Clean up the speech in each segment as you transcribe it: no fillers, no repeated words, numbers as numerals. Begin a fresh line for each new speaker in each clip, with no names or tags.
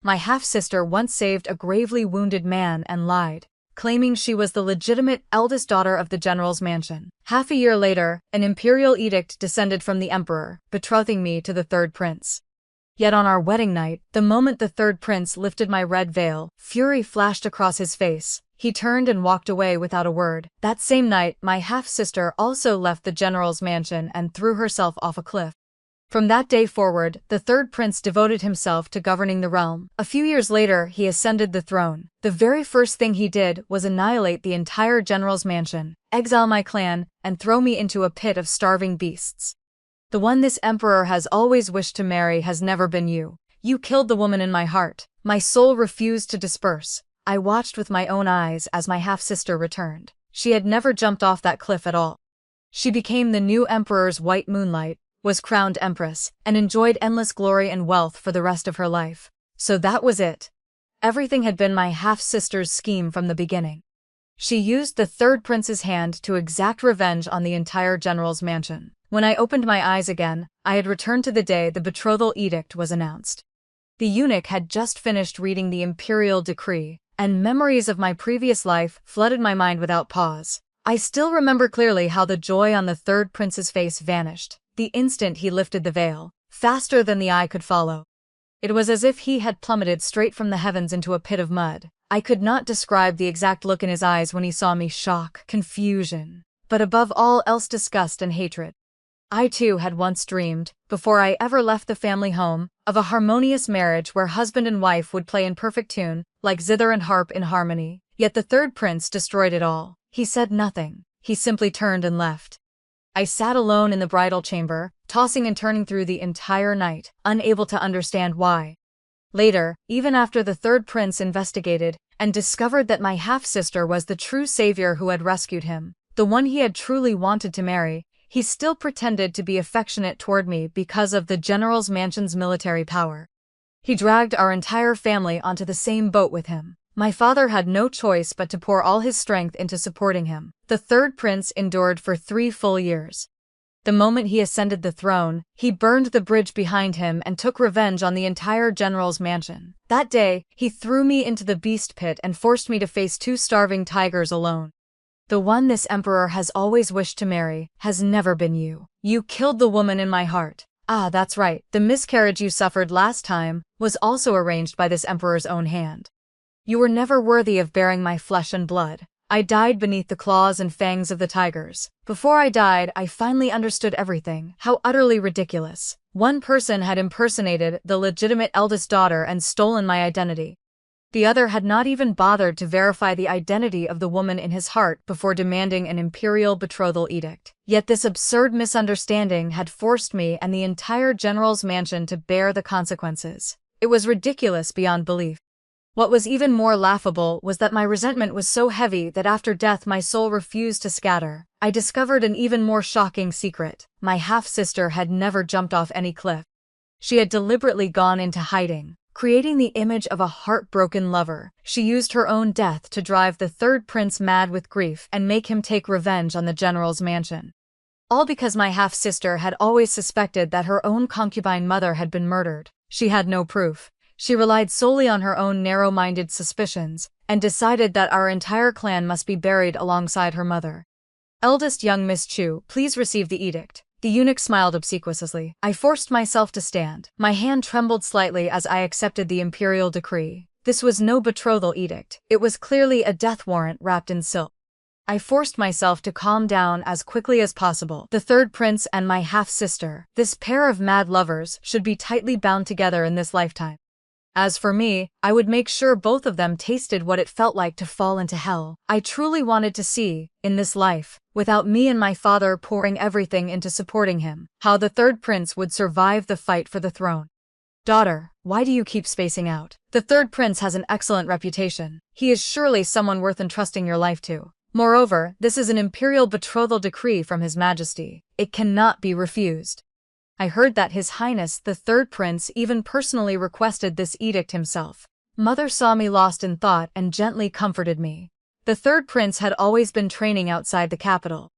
My half-sister once saved a gravely wounded man and lied, claiming she was the legitimate eldest daughter of the general's mansion. Half a year later, an imperial edict descended from the emperor, betrothing me to the third prince. Yet on our wedding night, the moment the third prince lifted my red veil, fury flashed across his face. He turned and walked away without a word. That same night, my half-sister also left the general's mansion and threw herself off a cliff. From that day forward, the third prince devoted himself to governing the realm. A few years later, he ascended the throne. The very first thing he did was annihilate the entire general's mansion, exile my clan, and throw me into a pit of starving beasts. The one this emperor has always wished to marry has never been you. You killed the woman in my heart. My soul refused to disperse. I watched with my own eyes as my half-sister returned. She had never jumped off that cliff at all. She became the new emperor's white moonlight, was crowned empress, and enjoyed endless glory and wealth for the rest of her life. So that was it. Everything had been my half-sister's scheme from the beginning. She used the third prince's hand to exact revenge on the entire general's mansion. When I opened my eyes again, I had returned to the day the betrothal edict was announced. The eunuch had just finished reading the imperial decree, and memories of my previous life flooded my mind without pause. I still remember clearly how the joy on the third prince's face vanished the instant he lifted the veil, faster than the eye could follow. It was as if he had plummeted straight from the heavens into a pit of mud. I could not describe the exact look in his eyes when he saw me: shock, confusion, but above all else disgust and hatred. I too had once dreamed, before I ever left the family home, of a harmonious marriage where husband and wife would play in perfect tune, like zither and harp in harmony. Yet the third prince destroyed it all. He said nothing. He simply turned and left. I sat alone in the bridal chamber, tossing and turning through the entire night, unable to understand why. Later, even after the third prince investigated and discovered that my half-sister was the true savior who had rescued him, the one he had truly wanted to marry, he still pretended to be affectionate toward me because of the general's mansion's military power. He dragged our entire family onto the same boat with him. My father had no choice but to pour all his strength into supporting him. The third prince endured for 3 full years. The moment he ascended the throne, he burned the bridge behind him and took revenge on the entire general's mansion. That day, he threw me into the beast pit and forced me to face 2 starving tigers alone. The one this emperor has always wished to marry has never been you. You killed the woman in my heart. Ah, that's right. The miscarriage you suffered last time was also arranged by this emperor's own hand. You were never worthy of bearing my flesh and blood. I died beneath the claws and fangs of the tigers. Before I died, I finally understood everything. How utterly ridiculous. One person had impersonated the legitimate eldest daughter and stolen my identity. The other had not even bothered to verify the identity of the woman in his heart before demanding an imperial betrothal edict. Yet this absurd misunderstanding had forced me and the entire general's mansion to bear the consequences. It was ridiculous beyond belief. What was even more laughable was that my resentment was so heavy that after death my soul refused to scatter. I discovered an even more shocking secret. My half-sister had never jumped off any cliff. She had deliberately gone into hiding, creating the image of a heartbroken lover. She used her own death to drive the third prince mad with grief and make him take revenge on the general's mansion. All because my half-sister had always suspected that her own concubine mother had been murdered. She had no proof. She relied solely on her own narrow-minded suspicions, and decided that our entire clan must be buried alongside her mother. Eldest young Miss Chu, please receive the edict. The eunuch smiled obsequiously. I forced myself to stand. My hand trembled slightly as I accepted the imperial decree. This was no betrothal edict. It was clearly a death warrant wrapped in silk. I forced myself to calm down as quickly as possible. The third prince and my half-sister, this pair of mad lovers, should be tightly bound together in this lifetime. As for me, I would make sure both of them tasted what it felt like to fall into hell. I truly wanted to see, in this life, without me and my father pouring everything into supporting him, how the third prince would survive the fight for the throne. Daughter, why do you keep spacing out? The third prince has an excellent reputation. He is surely someone worth entrusting your life to. Moreover, this is an imperial betrothal decree from His Majesty. It cannot be refused. I heard that His Highness the third prince even personally requested this edict himself. Mother saw me lost in thought and gently comforted me. The third prince had always been training outside the capital.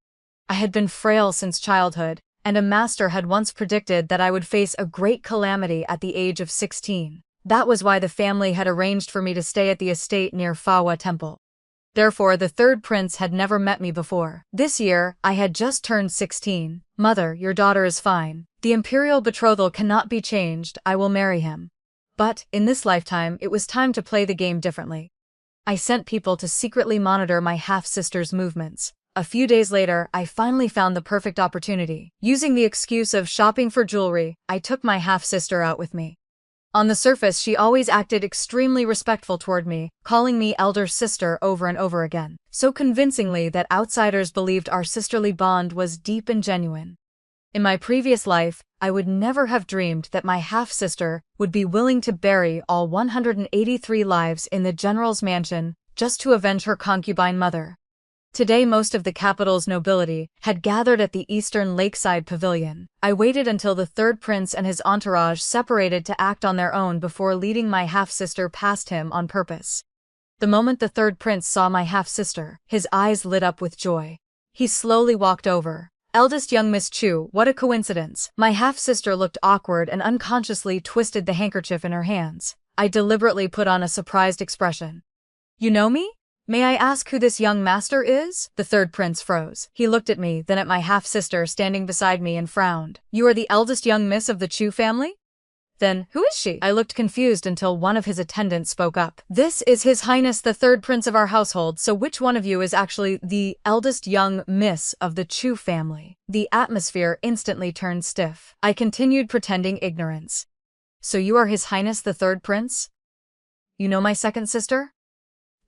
I had been frail since childhood, and a master had once predicted that I would face a great calamity at the age of 16. That was why the family had arranged for me to stay at the estate near Fawa Temple. Therefore, the third prince had never met me before. This year, I had just turned 16. Mother, your daughter is fine. The imperial betrothal cannot be changed, I will marry him. But, in this lifetime, it was time to play the game differently. I sent people to secretly monitor my half-sister's movements. A few days later, I finally found the perfect opportunity. Using the excuse of shopping for jewelry, I took my half-sister out with me. On the surface, she always acted extremely respectful toward me, calling me elder sister over and over again, so convincingly that outsiders believed our sisterly bond was deep and genuine. In my previous life, I would never have dreamed that my half-sister would be willing to bury all 183 lives in the general's mansion just to avenge her concubine mother. Today, most of the capital's nobility had gathered at the eastern lakeside pavilion. I waited until the third prince and his entourage separated to act on their own before leading my half-sister past him on purpose. The moment the third prince saw my half-sister, his eyes lit up with joy. He slowly walked over. Eldest young Miss Chu, what a coincidence. My half-sister looked awkward and unconsciously twisted the handkerchief in her hands. I deliberately put on a surprised expression. You know me? May I ask who this young master is? The third prince froze. He looked at me, then at my half-sister standing beside me and frowned. You are the eldest young miss of the Chu family? Then, who is she? I looked confused until one of his attendants spoke up. This is His Highness the third prince of our household, so which one of you is actually the eldest young miss of the Chu family? The atmosphere instantly turned stiff. I continued pretending ignorance. So you are His Highness the third prince? You know my second sister?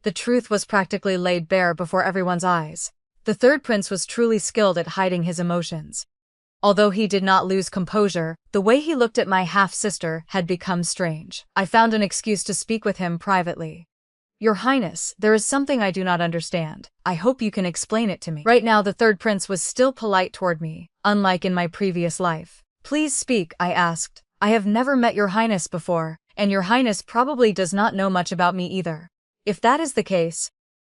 The truth was practically laid bare before everyone's eyes. The third prince was truly skilled at hiding his emotions. Although he did not lose composure, the way he looked at my half-sister had become strange. I found an excuse to speak with him privately. Your Highness, there is something I do not understand. I hope you can explain it to me. Right now, the third prince was still polite toward me, unlike in my previous life. Please speak, I asked. I have never met your Highness before, and your Highness probably does not know much about me either. If that is the case,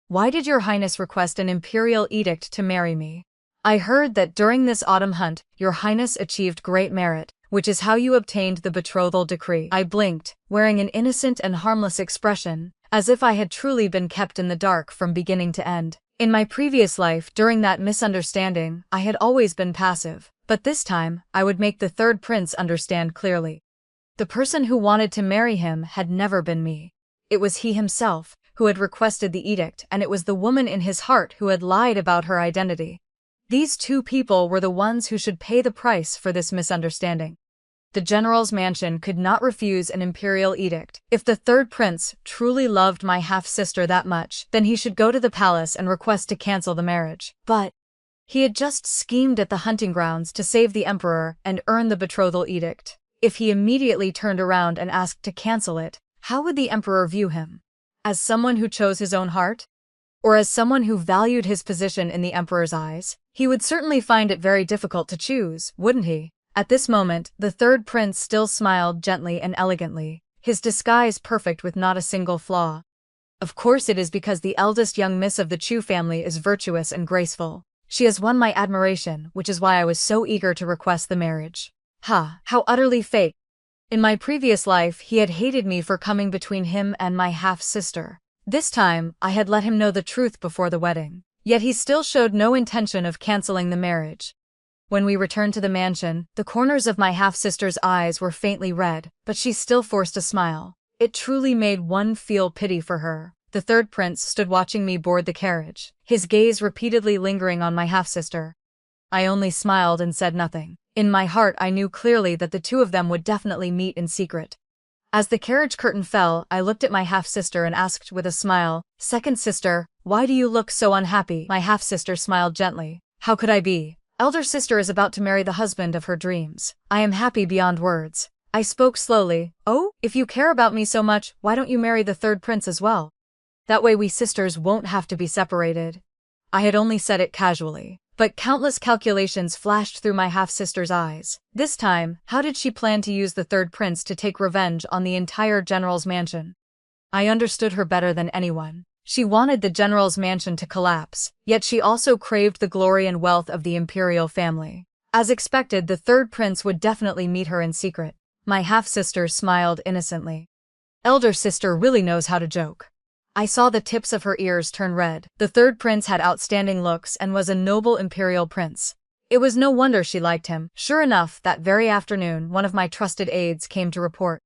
why did your Highness request an imperial edict to marry me? I heard that during this autumn hunt, your Highness achieved great merit, which is how you obtained the betrothal decree. I blinked, wearing an innocent and harmless expression, as if I had truly been kept in the dark from beginning to end. In my previous life, during that misunderstanding, I had always been passive, but this time, I would make the third prince understand clearly. The person who wanted to marry him had never been me. It was he himself who had requested the edict, and it was the woman in his heart who had lied about her identity. These two people were the ones who should pay the price for this misunderstanding. The general's mansion could not refuse an imperial edict. If the third prince truly loved my half-sister that much, then he should go to the palace and request to cancel the marriage. But he had just schemed at the hunting grounds to save the emperor and earn the betrothal edict. If he immediately turned around and asked to cancel it, how would the emperor view him? As someone who chose his own heart? Or as someone who valued his position in the emperor's eyes? He would certainly find it very difficult to choose, wouldn't he? At this moment, the third prince still smiled gently and elegantly, his disguise perfect with not a single flaw. Of course it is because the eldest young miss of the Chu family is virtuous and graceful. She has won my admiration, which is why I was so eager to request the marriage. Ha, how utterly fake. In my previous life, he had hated me for coming between him and my half-sister. This time, I had let him know the truth before the wedding. Yet he still showed no intention of canceling the marriage. When we returned to the mansion, the corners of my half-sister's eyes were faintly red, but she still forced a smile. It truly made one feel pity for her. The third prince stood watching me board the carriage, his gaze repeatedly lingering on my half-sister. I only smiled and said nothing. In my heart, I knew clearly that the two of them would definitely meet in secret. As the carriage curtain fell, I looked at my half-sister and asked with a smile, "Second sister, why do you look so unhappy?" My half-sister smiled gently. "How could I be? Elder sister is about to marry the husband of her dreams. I am happy beyond words." I spoke slowly. "Oh, if you care about me so much, why don't you marry the third prince as well? That way we sisters won't have to be separated." I had only said it casually, but countless calculations flashed through my half-sister's eyes. This time, how did she plan to use the third prince to take revenge on the entire general's mansion? I understood her better than anyone. She wanted the general's mansion to collapse, yet she also craved the glory and wealth of the imperial family. As expected, the third prince would definitely meet her in secret. My half-sister smiled innocently. Elder sister really knows how to joke. I saw the tips of her ears turn red. The third prince had outstanding looks and was a noble imperial prince. It was no wonder she liked him. Sure enough, that very afternoon, one of my trusted aides came to report.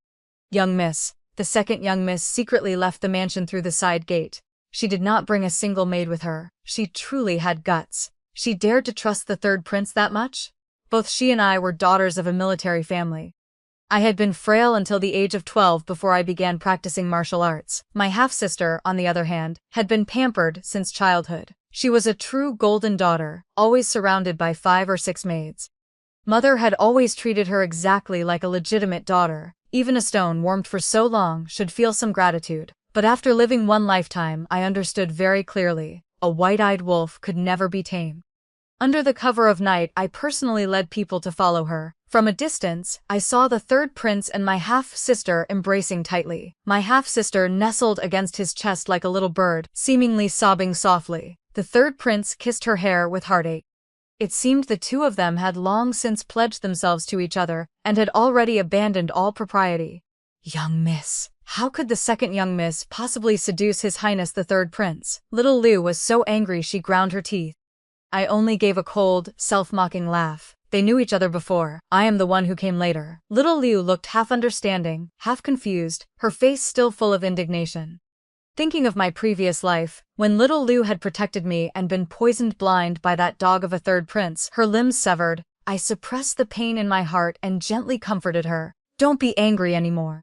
Young miss. The second young miss secretly left the mansion through the side gate. She did not bring a single maid with her. She truly had guts. She dared to trust the third prince that much? Both she and I were daughters of a military family. I had been frail until the age of 12 before I began practicing martial arts. My half-sister, on the other hand, had been pampered since childhood. She was a true golden daughter, always surrounded by 5 or 6 maids. Mother had always treated her exactly like a legitimate daughter. Even a stone warmed for so long should feel some gratitude. But after living one lifetime, I understood very clearly, a white-eyed wolf could never be tamed. Under the cover of night, I personally led people to follow her. From a distance, I saw the third prince and my half-sister embracing tightly. My half-sister nestled against his chest like a little bird, seemingly sobbing softly. The third prince kissed her hair with heartache. It seemed the two of them had long since pledged themselves to each other and had already abandoned all propriety. Young miss. How could the second young miss possibly seduce His Highness the third prince? Little Liu was so angry she ground her teeth. I only gave a cold, self-mocking laugh. They knew each other before. I am the one who came later. Little Liu looked half understanding, half confused, her face still full of indignation. Thinking of my previous life, when little Liu had protected me and been poisoned blind by that dog of a third prince, her limbs severed, I suppressed the pain in my heart and gently comforted her. Don't be angry anymore.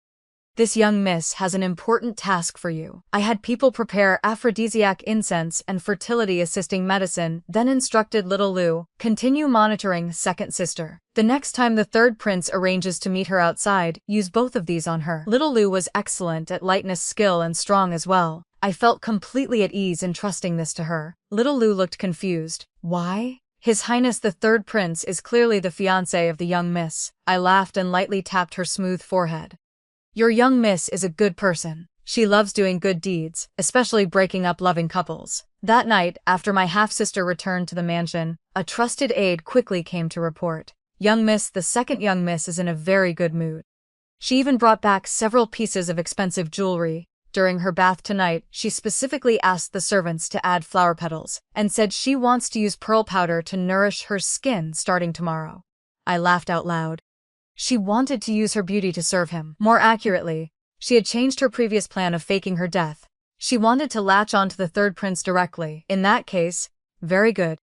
This young miss has an important task for you. I had people prepare aphrodisiac incense and fertility-assisting medicine, then instructed little Liu, continue monitoring second sister. The next time the third prince arranges to meet her outside, use both of these on her. Little Liu was excellent at lightness skill and strong as well. I felt completely at ease in trusting this to her. Little Liu looked confused. Why? His Highness the third prince is clearly the fiancé of the young miss. I laughed and lightly tapped her smooth forehead. Your young miss is a good person. She loves doing good deeds, especially breaking up loving couples. That night, after my half-sister returned to the mansion, a trusted aide quickly came to report. Young miss, the second young miss is in a very good mood. She even brought back several pieces of expensive jewelry. During her bath tonight, she specifically asked the servants to add flower petals, and said she wants to use pearl powder to nourish her skin starting tomorrow. I laughed out loud. She wanted to use her beauty to serve him. More accurately, she had changed her previous plan of faking her death. She wanted to latch onto the third prince directly. In that case, very good.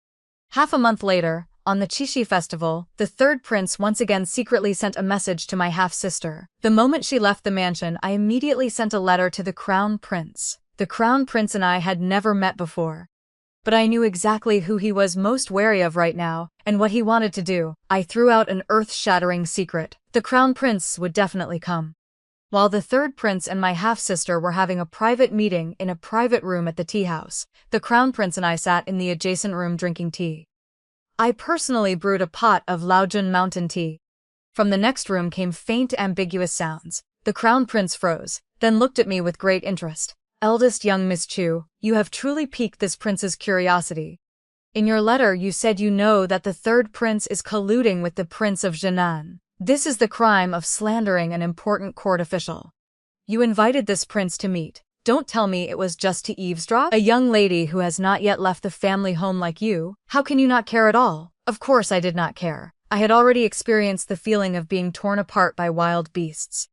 Half a month later, on the Qixi festival, the third prince once again secretly sent a message to my half-sister. The moment she left the mansion, I immediately sent a letter to the crown prince. The crown prince and I had never met before. But I knew exactly who he was most wary of right now, and what he wanted to do. I threw out an earth-shattering secret. The crown prince would definitely come. While the third prince and my half-sister were having a private meeting in a private room at the tea house, the crown prince and I sat in the adjacent room drinking tea. I personally brewed a pot of Laojun mountain tea. From the next room came faint, ambiguous sounds. The crown prince froze, then looked at me with great interest. Eldest young Miss Chu, you have truly piqued this prince's curiosity. In your letter you said you know that the third prince is colluding with the Prince of Jinan. This is the crime of slandering an important court official. You invited this prince to meet. Don't tell me it was just to eavesdrop? A young lady who has not yet left the family home like you? How can you not care at all? Of course I did not care. I had already experienced the feeling of being torn apart by wild beasts.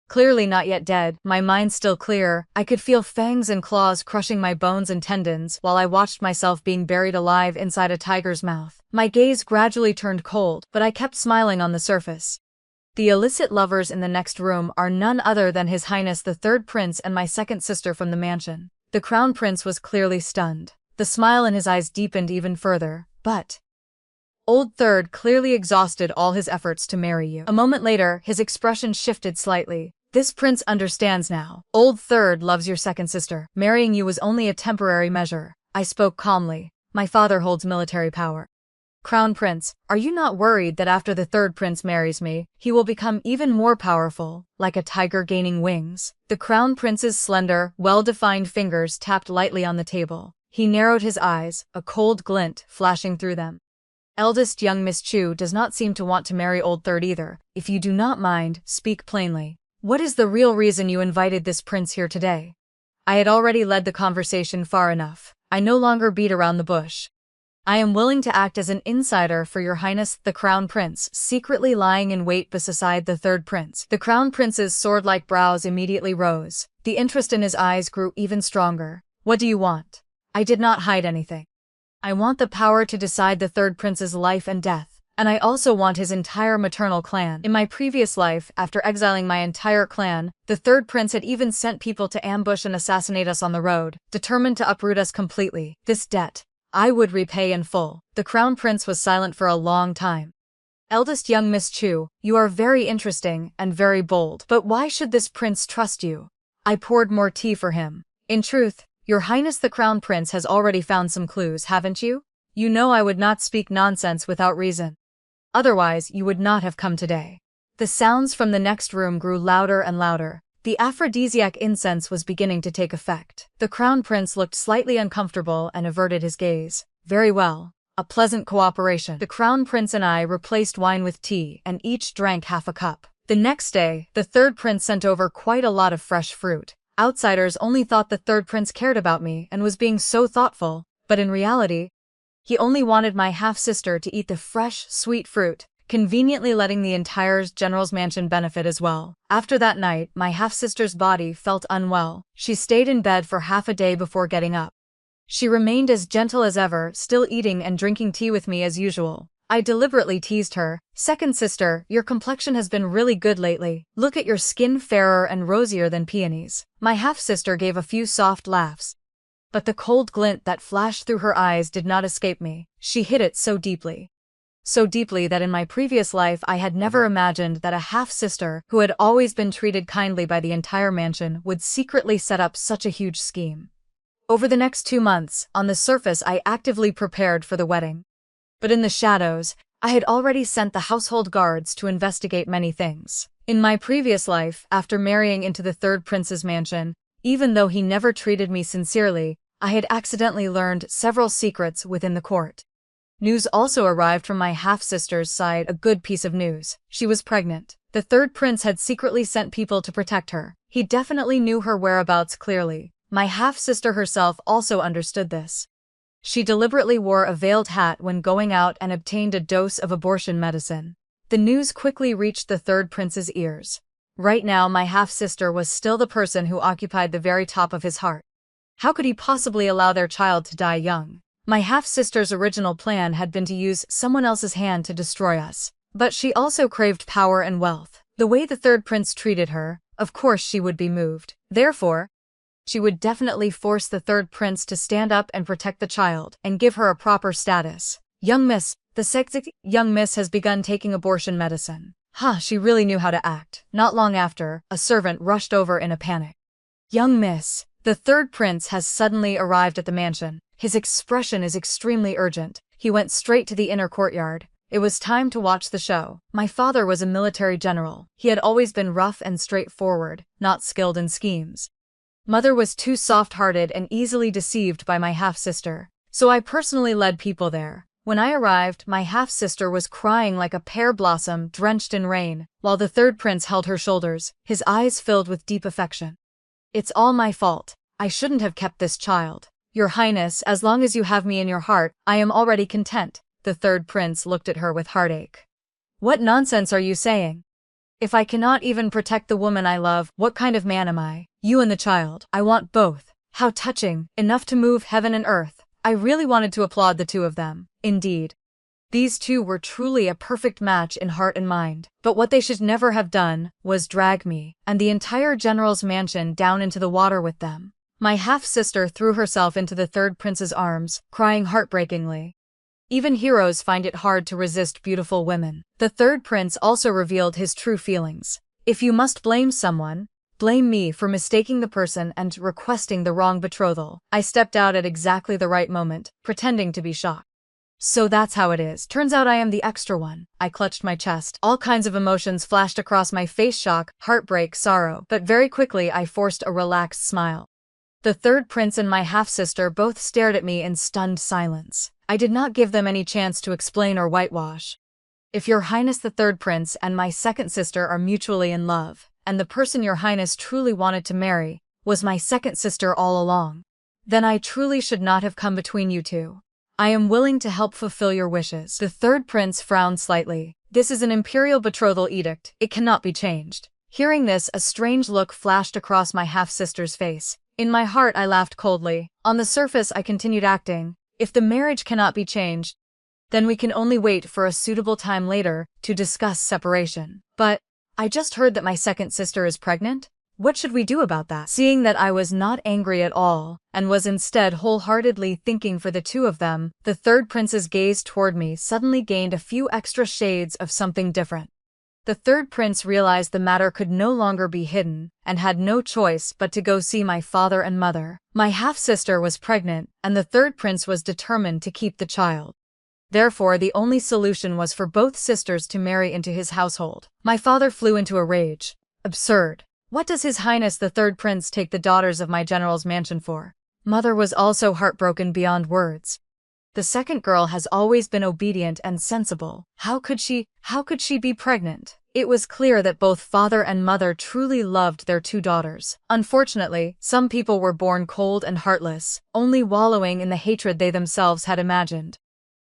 Clearly not yet dead, my mind still clear, I could feel fangs and claws crushing my bones and tendons while I watched myself being buried alive inside a tiger's mouth. My gaze gradually turned cold, but I kept smiling on the surface. The illicit lovers in the next room are none other than His Highness the third prince and my second sister from the mansion. The crown prince was clearly stunned. The smile in his eyes deepened even further, but Old Third clearly exhausted all his efforts to marry you. A moment later, his expression shifted slightly. This prince understands now. Old Third loves your second sister. Marrying you was only a temporary measure. I spoke calmly. My father holds military power. Crown Prince, are you not worried that after the third prince marries me, he will become even more powerful, like a tiger gaining wings? The Crown Prince's slender, well-defined fingers tapped lightly on the table. He narrowed his eyes, a cold glint flashing through them. Eldest young Miss Chu does not seem to want to marry Old Third either. If you do not mind, speak plainly. What is the real reason you invited this prince here today? I had already led the conversation far enough. I no longer beat around the bush. I am willing to act as an insider for your highness, the crown prince, secretly lying in wait beside the third prince. The crown prince's sword-like brows immediately rose. The interest in his eyes grew even stronger. What do you want? I did not hide anything. I want the power to decide the third prince's life and death, and I also want his entire maternal clan. In my previous life, after exiling my entire clan, the third prince had even sent people to ambush and assassinate us on the road, determined to uproot us completely. This debt I would repay in full. The crown prince was silent for a long time. Eldest young Miss Chu, you are very interesting and very bold, but why should this prince trust you? I poured more tea for him. In truth, your highness the crown prince has already found some clues, haven't you? You know I would not speak nonsense without reason. Otherwise, you would not have come today. The sounds from the next room grew louder and louder. The aphrodisiac incense was beginning to take effect. The crown prince looked slightly uncomfortable and averted his gaze. Very well. A pleasant cooperation. The crown prince and I replaced wine with tea and each drank half a cup. The next day, the third prince sent over quite a lot of fresh fruit. Outsiders only thought the third prince cared about me and was being so thoughtful, but in reality, he only wanted my half-sister to eat the fresh, sweet fruit, conveniently letting the entire general's mansion benefit as well. After that night, my half-sister's body felt unwell. She stayed in bed for half a day before getting up. She remained as gentle as ever, still eating and drinking tea with me as usual. I deliberately teased her. Second sister, your complexion has been really good lately. Look at your skin, fairer and rosier than peonies. My half-sister gave a few soft laughs. But the cold glint that flashed through her eyes did not escape me. She hid it so deeply. So deeply that in my previous life I had never imagined that a half-sister, who had always been treated kindly by the entire mansion, would secretly set up such a huge scheme. Over the next 2 months, on the surface I actively prepared for the wedding. But in the shadows, I had already sent the household guards to investigate many things. In my previous life, after marrying into the third prince's mansion, even though he never treated me sincerely, I had accidentally learned several secrets within the court. News also arrived from my half-sister's side, a good piece of news. She was pregnant. The third prince had secretly sent people to protect her. He definitely knew her whereabouts clearly. My half-sister herself also understood this. She deliberately wore a veiled hat when going out and obtained a dose of abortion medicine. The news quickly reached the third prince's ears. Right now my half-sister was still the person who occupied the very top of his heart. How could he possibly allow their child to die young? My half-sister's original plan had been to use someone else's hand to destroy us. But she also craved power and wealth. The way the third prince treated her, of course she would be moved. Therefore, she would definitely force the third prince to stand up and protect the child, and give her a proper status. Young miss, the sexy young miss has begun taking abortion medicine. She really knew how to act. Not long after, a servant rushed over in a panic. Young miss, the third prince has suddenly arrived at the mansion. His expression is extremely urgent. He went straight to the inner courtyard. It was time to watch the show. My father was a military general. He had always been rough and straightforward, not skilled in schemes. Mother was too soft-hearted and easily deceived by my half-sister, so I personally led people there. When I arrived, my half-sister was crying like a pear blossom drenched in rain, while the third prince held her shoulders, his eyes filled with deep affection. It's all my fault. I shouldn't have kept this child. Your Highness, as long as you have me in your heart, I am already content. The third prince looked at her with heartache. What nonsense are you saying? If I cannot even protect the woman I love, what kind of man am I? You and the child. I want both. How touching. Enough to move heaven and earth. I really wanted to applaud the two of them. Indeed. These two were truly a perfect match in heart and mind. But what they should never have done was drag me and the entire general's mansion down into the water with them. My half-sister threw herself into the third prince's arms, crying heartbreakingly. Even heroes find it hard to resist beautiful women. The third prince also revealed his true feelings. If you must blame someone, blame me for mistaking the person and requesting the wrong betrothal. I stepped out at exactly the right moment, pretending to be shocked. So that's how it is. Turns out I am the extra one. I clutched my chest. All kinds of emotions flashed across my face: shock, heartbreak, sorrow. But very quickly I forced a relaxed smile. The third prince and my half-sister both stared at me in stunned silence. I did not give them any chance to explain or whitewash. If your Highness the third prince and my second sister are mutually in love, and the person your highness truly wanted to marry was my second sister all along. Then I truly should not have come between you two. I am willing to help fulfill your wishes." The third prince frowned slightly. "This is an imperial betrothal edict. It cannot be changed." Hearing this, a strange look flashed across my half-sister's face. In my heart, I laughed coldly. On the surface, I continued acting. If the marriage cannot be changed, then we can only wait for a suitable time later to discuss separation. But I just heard that my second sister is pregnant. What should we do about that? Seeing that I was not angry at all, and was instead wholeheartedly thinking for the two of them, the third prince's gaze toward me suddenly gained a few extra shades of something different. The third prince realized the matter could no longer be hidden, and had no choice but to go see my father and mother. My half-sister was pregnant, and the third prince was determined to keep the child. Therefore, the only solution was for both sisters to marry into his household. My father flew into a rage. Absurd. What does His Highness the third prince take the daughters of my general's mansion for? Mother was also heartbroken beyond words. The second girl has always been obedient and sensible. How could she be pregnant? It was clear that both father and mother truly loved their two daughters. Unfortunately, some people were born cold and heartless, only wallowing in the hatred they themselves had imagined.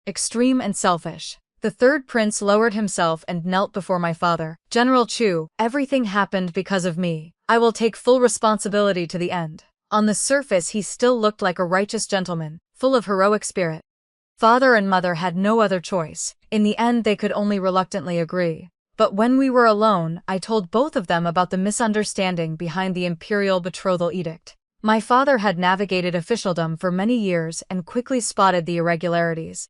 Extreme and selfish. The third prince lowered himself and knelt before my father. "General Chu, everything happened because of me. I will take full responsibility to the end." On the surface, he still looked like a righteous gentleman, full of heroic spirit. Father and mother had no other choice. In the end, they could only reluctantly agree. But when we were alone, I told both of them about the misunderstanding behind the imperial betrothal edict. My father had navigated officialdom for many years and quickly spotted the irregularities.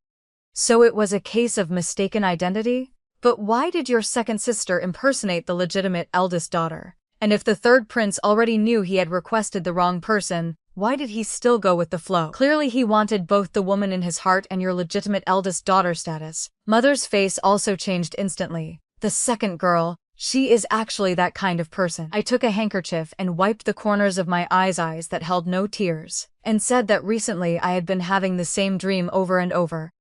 So it was a case of mistaken identity? But why did your second sister impersonate the legitimate eldest daughter? And if the third prince already knew he had requested the wrong person, why did he still go with the flow? Clearly he wanted both the woman in his heart and your legitimate eldest daughter status. Mother's face also changed instantly. The second girl, she is actually that kind of person. I took a handkerchief and wiped the corners of my eyes that held no tears, and said that recently I had been having the same dream over and over.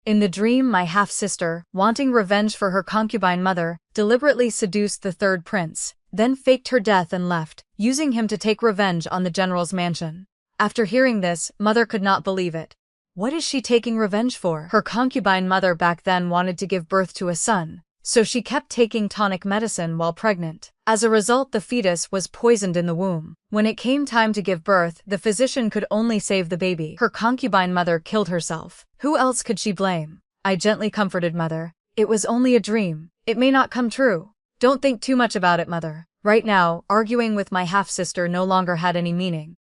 In the dream, my half-sister, wanting revenge for her concubine mother, deliberately seduced the third prince, then faked her death and left, using him to take revenge on the general's mansion. After hearing this, mother could not believe it. What is she taking revenge for? Her concubine mother back then wanted to give birth to a son, so she kept taking tonic medicine while pregnant. As a result, the fetus was poisoned in the womb. When it came time to give birth, the physician could only save the baby. Her concubine mother killed herself. Who else could she blame? I gently comforted mother. It was only a dream. It may not come true. Don't think too much about it, mother. Right now, arguing with my half-sister no longer had any meaning.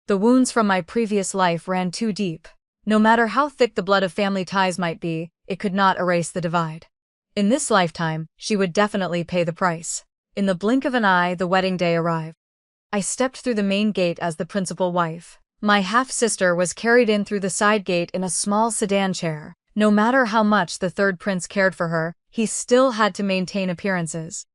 The wounds from my previous life ran too deep. No matter how thick the blood of family ties might be, it could not erase the divide. In this lifetime, she would definitely pay the price. In the blink of an eye, the wedding day arrived. I stepped through the main gate as the principal wife. My half-sister was carried in through the side gate in a small sedan chair. No matter how much the third prince cared for her, he still had to maintain appearances.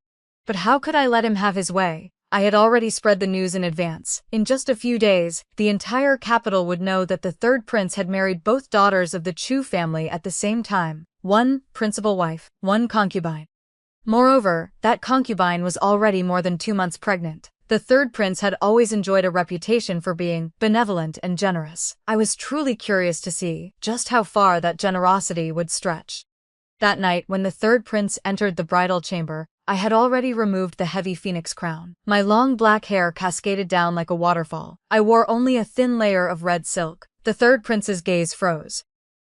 But how could I let him have his way? I had already spread the news in advance. In just a few days, the entire capital would know that the third prince had married both daughters of the Chu family at the same time. One principal wife, one concubine. Moreover, that concubine was already more than 2 months pregnant. The third prince had always enjoyed a reputation for being benevolent and generous. I was truly curious to see just how far that generosity would stretch. That night, when the third prince entered the bridal chamber, I had already removed the heavy phoenix crown. My long black hair cascaded down like a waterfall. I wore only a thin layer of red silk. The third prince's gaze froze.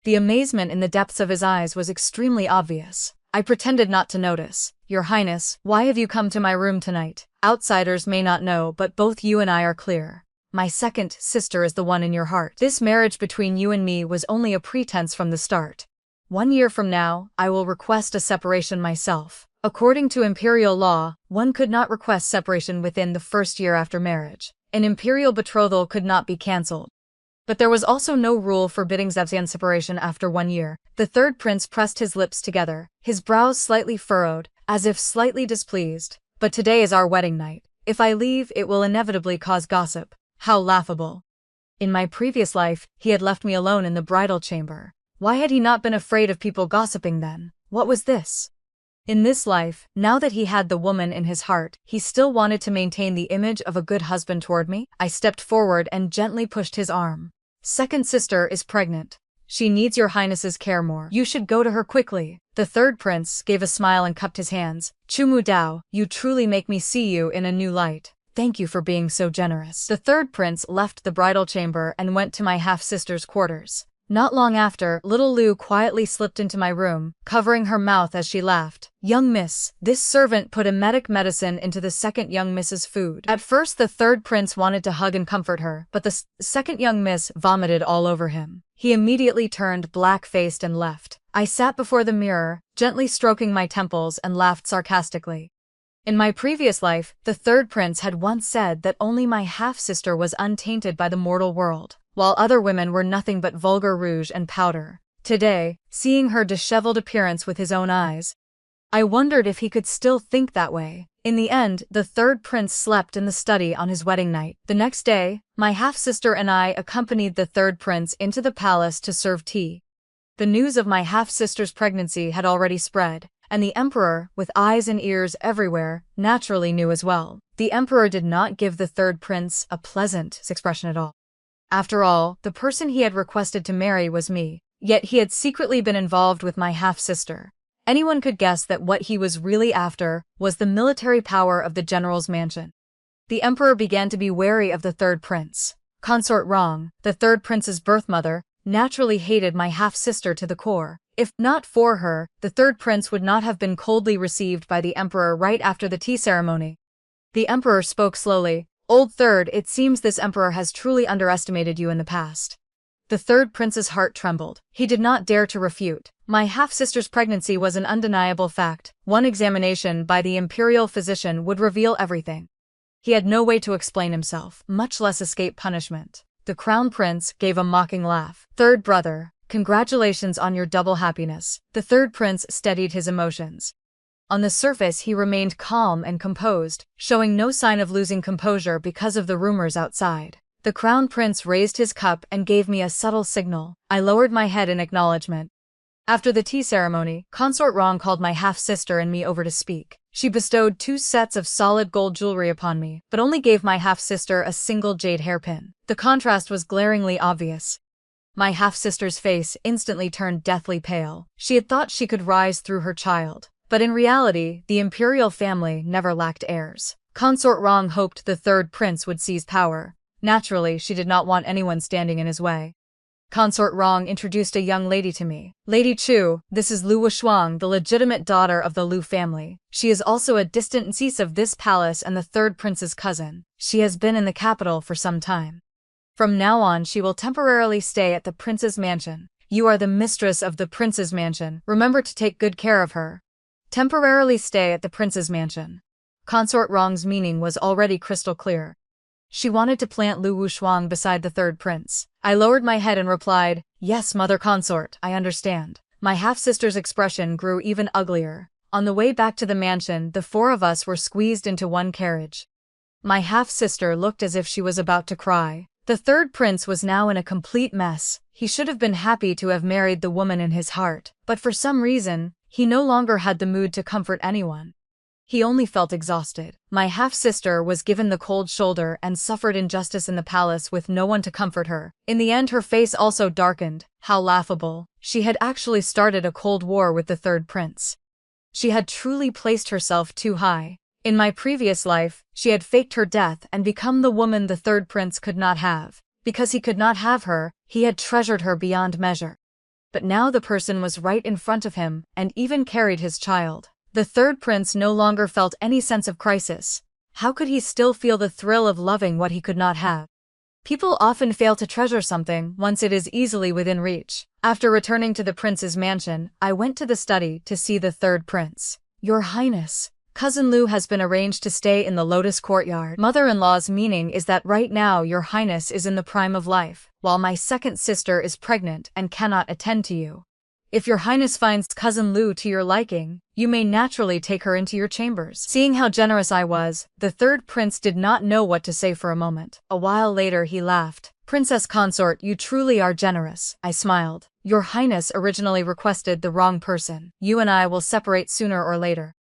The amazement in the depths of his eyes was extremely obvious. I pretended not to notice. "Your Highness, why have you come to my room tonight? Outsiders may not know, but both you and I are clear. My second sister is the one in your heart. This marriage between you and me was only a pretense from the start. 1 year from now, I will request a separation myself. According to imperial law, one could not request separation within the first year after marriage. An imperial betrothal could not be cancelled. But there was also no rule forbidding Zevzian separation after 1 year. The third prince pressed his lips together, his brows slightly furrowed, as if slightly displeased. But today is our wedding night. If I leave, it will inevitably cause gossip. How laughable. In my previous life, he had left me alone in the bridal chamber. Why had he not been afraid of people gossiping then? What was this? In this life, now that he had the woman in his heart, he still wanted to maintain the image of a good husband toward me. I stepped forward and gently pushed his arm. Second sister is pregnant. She needs your highness's care more. You should go to her quickly. The third prince gave a smile and cupped his hands. Chumu Dao, you truly make me see you in a new light. Thank you for being so generous. The third prince left the bridal chamber and went to my half-sister's quarters. Not long after, little Lu quietly slipped into my room, covering her mouth as she laughed. Young miss, this servant put emetic medicine into the second young miss's food. At first the third prince wanted to hug and comfort her, but the second young miss vomited all over him. He immediately turned black-faced and left. I sat before the mirror, gently stroking my temples and laughed sarcastically. In my previous life, the third prince had once said that only my half-sister was untainted by the mortal world, while other women were nothing but vulgar rouge and powder. Today, seeing her disheveled appearance with his own eyes, I wondered if he could still think that way. In the end, the third prince slept in the study on his wedding night. The next day, my half-sister and I accompanied the third prince into the palace to serve tea. The news of my half-sister's pregnancy had already spread, and the emperor, with eyes and ears everywhere, naturally knew as well. The emperor did not give the third prince a pleasant expression at all. After all, the person he had requested to marry was me, yet he had secretly been involved with my half-sister. Anyone could guess that what he was really after was the military power of the general's mansion. The emperor began to be wary of the third prince. Consort Rong, the third prince's birth mother, naturally hated my half-sister to the core. If not for her, the third prince would not have been coldly received by the emperor right after the tea ceremony. The emperor spoke slowly. Old third, it seems this emperor has truly underestimated you in the past. The third prince's heart trembled. He did not dare to refute. My half-sister's pregnancy was an undeniable fact. One examination by the imperial physician would reveal everything. He had no way to explain himself, much less escape punishment. The crown prince gave a mocking laugh. Third brother, congratulations on your double happiness. The third prince steadied his emotions. On the surface he remained calm and composed, showing no sign of losing composure because of the rumors outside. The crown prince raised his cup and gave me a subtle signal. I lowered my head in acknowledgement. After the tea ceremony, Consort Rong called my half-sister and me over to speak. She bestowed 2 sets of solid gold jewelry upon me, but only gave my half-sister a single jade hairpin. The contrast was glaringly obvious. My half-sister's face instantly turned deathly pale. She had thought she could rise through her child. But in reality, the imperial family never lacked heirs. Consort Rong hoped the third prince would seize power. Naturally, she did not want anyone standing in his way. Consort Rong introduced a young lady to me. Lady Chu, this is Lu Wushuang, the legitimate daughter of the Lu family. She is also a distant niece of this palace and the third prince's cousin. She has been in the capital for some time. From now on she will temporarily stay at the prince's mansion. You are the mistress of the prince's mansion. Remember to take good care of her. Temporarily stay at the prince's mansion. Consort Rong's meaning was already crystal clear. She wanted to plant Lu Wushuang beside the third prince. I lowered my head and replied, yes, mother consort, I understand. My half-sister's expression grew even uglier. On the way back to the mansion, the 4 of us were squeezed into one carriage. My half-sister looked as if she was about to cry. The third prince was now in a complete mess. He should have been happy to have married the woman in his heart, but for some reason, he no longer had the mood to comfort anyone. He only felt exhausted. My half-sister was given the cold shoulder and suffered injustice in the palace with no one to comfort her. In the end her face also darkened. How laughable. She had actually started a cold war with the third prince. She had truly placed herself too high. In my previous life, she had faked her death and become the woman the third prince could not have. Because he could not have her, he had treasured her beyond measure. But now the person was right in front of him, and even carried his child. The third prince no longer felt any sense of crisis. How could he still feel the thrill of loving what he could not have? People often fail to treasure something once it is easily within reach. After returning to the prince's mansion, I went to the study to see the third prince. Your Highness, Cousin Lu has been arranged to stay in the Lotus Courtyard. Mother-in-law's meaning is that right now your Highness is in the prime of life, while my second sister is pregnant and cannot attend to you. If your Highness finds Cousin Lu to your liking, you may naturally take her into your chambers. Seeing how generous I was, the third prince did not know what to say for a moment. A while later he laughed. Princess Consort, you truly are generous, I smiled. Your Highness originally requested the wrong person. You and I will separate sooner or later.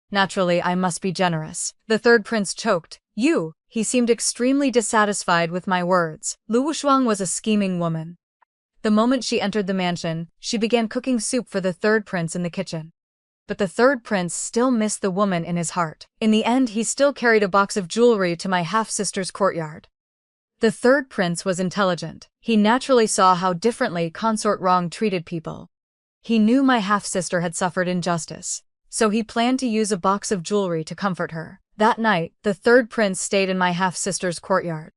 Naturally, I must be generous. The third prince choked. You! He seemed extremely dissatisfied with my words. Lu Wushuang was a scheming woman. The moment she entered the mansion, she began cooking soup for the third prince in the kitchen. But the third prince still missed the woman in his heart. In the end, he still carried a box of jewelry to my half-sister's courtyard. The third prince was intelligent. He naturally saw how differently Consort Rong treated people. He knew my half-sister had suffered injustice, so he planned to use a box of jewelry to comfort her. That night, the third prince stayed in my half-sister's courtyard.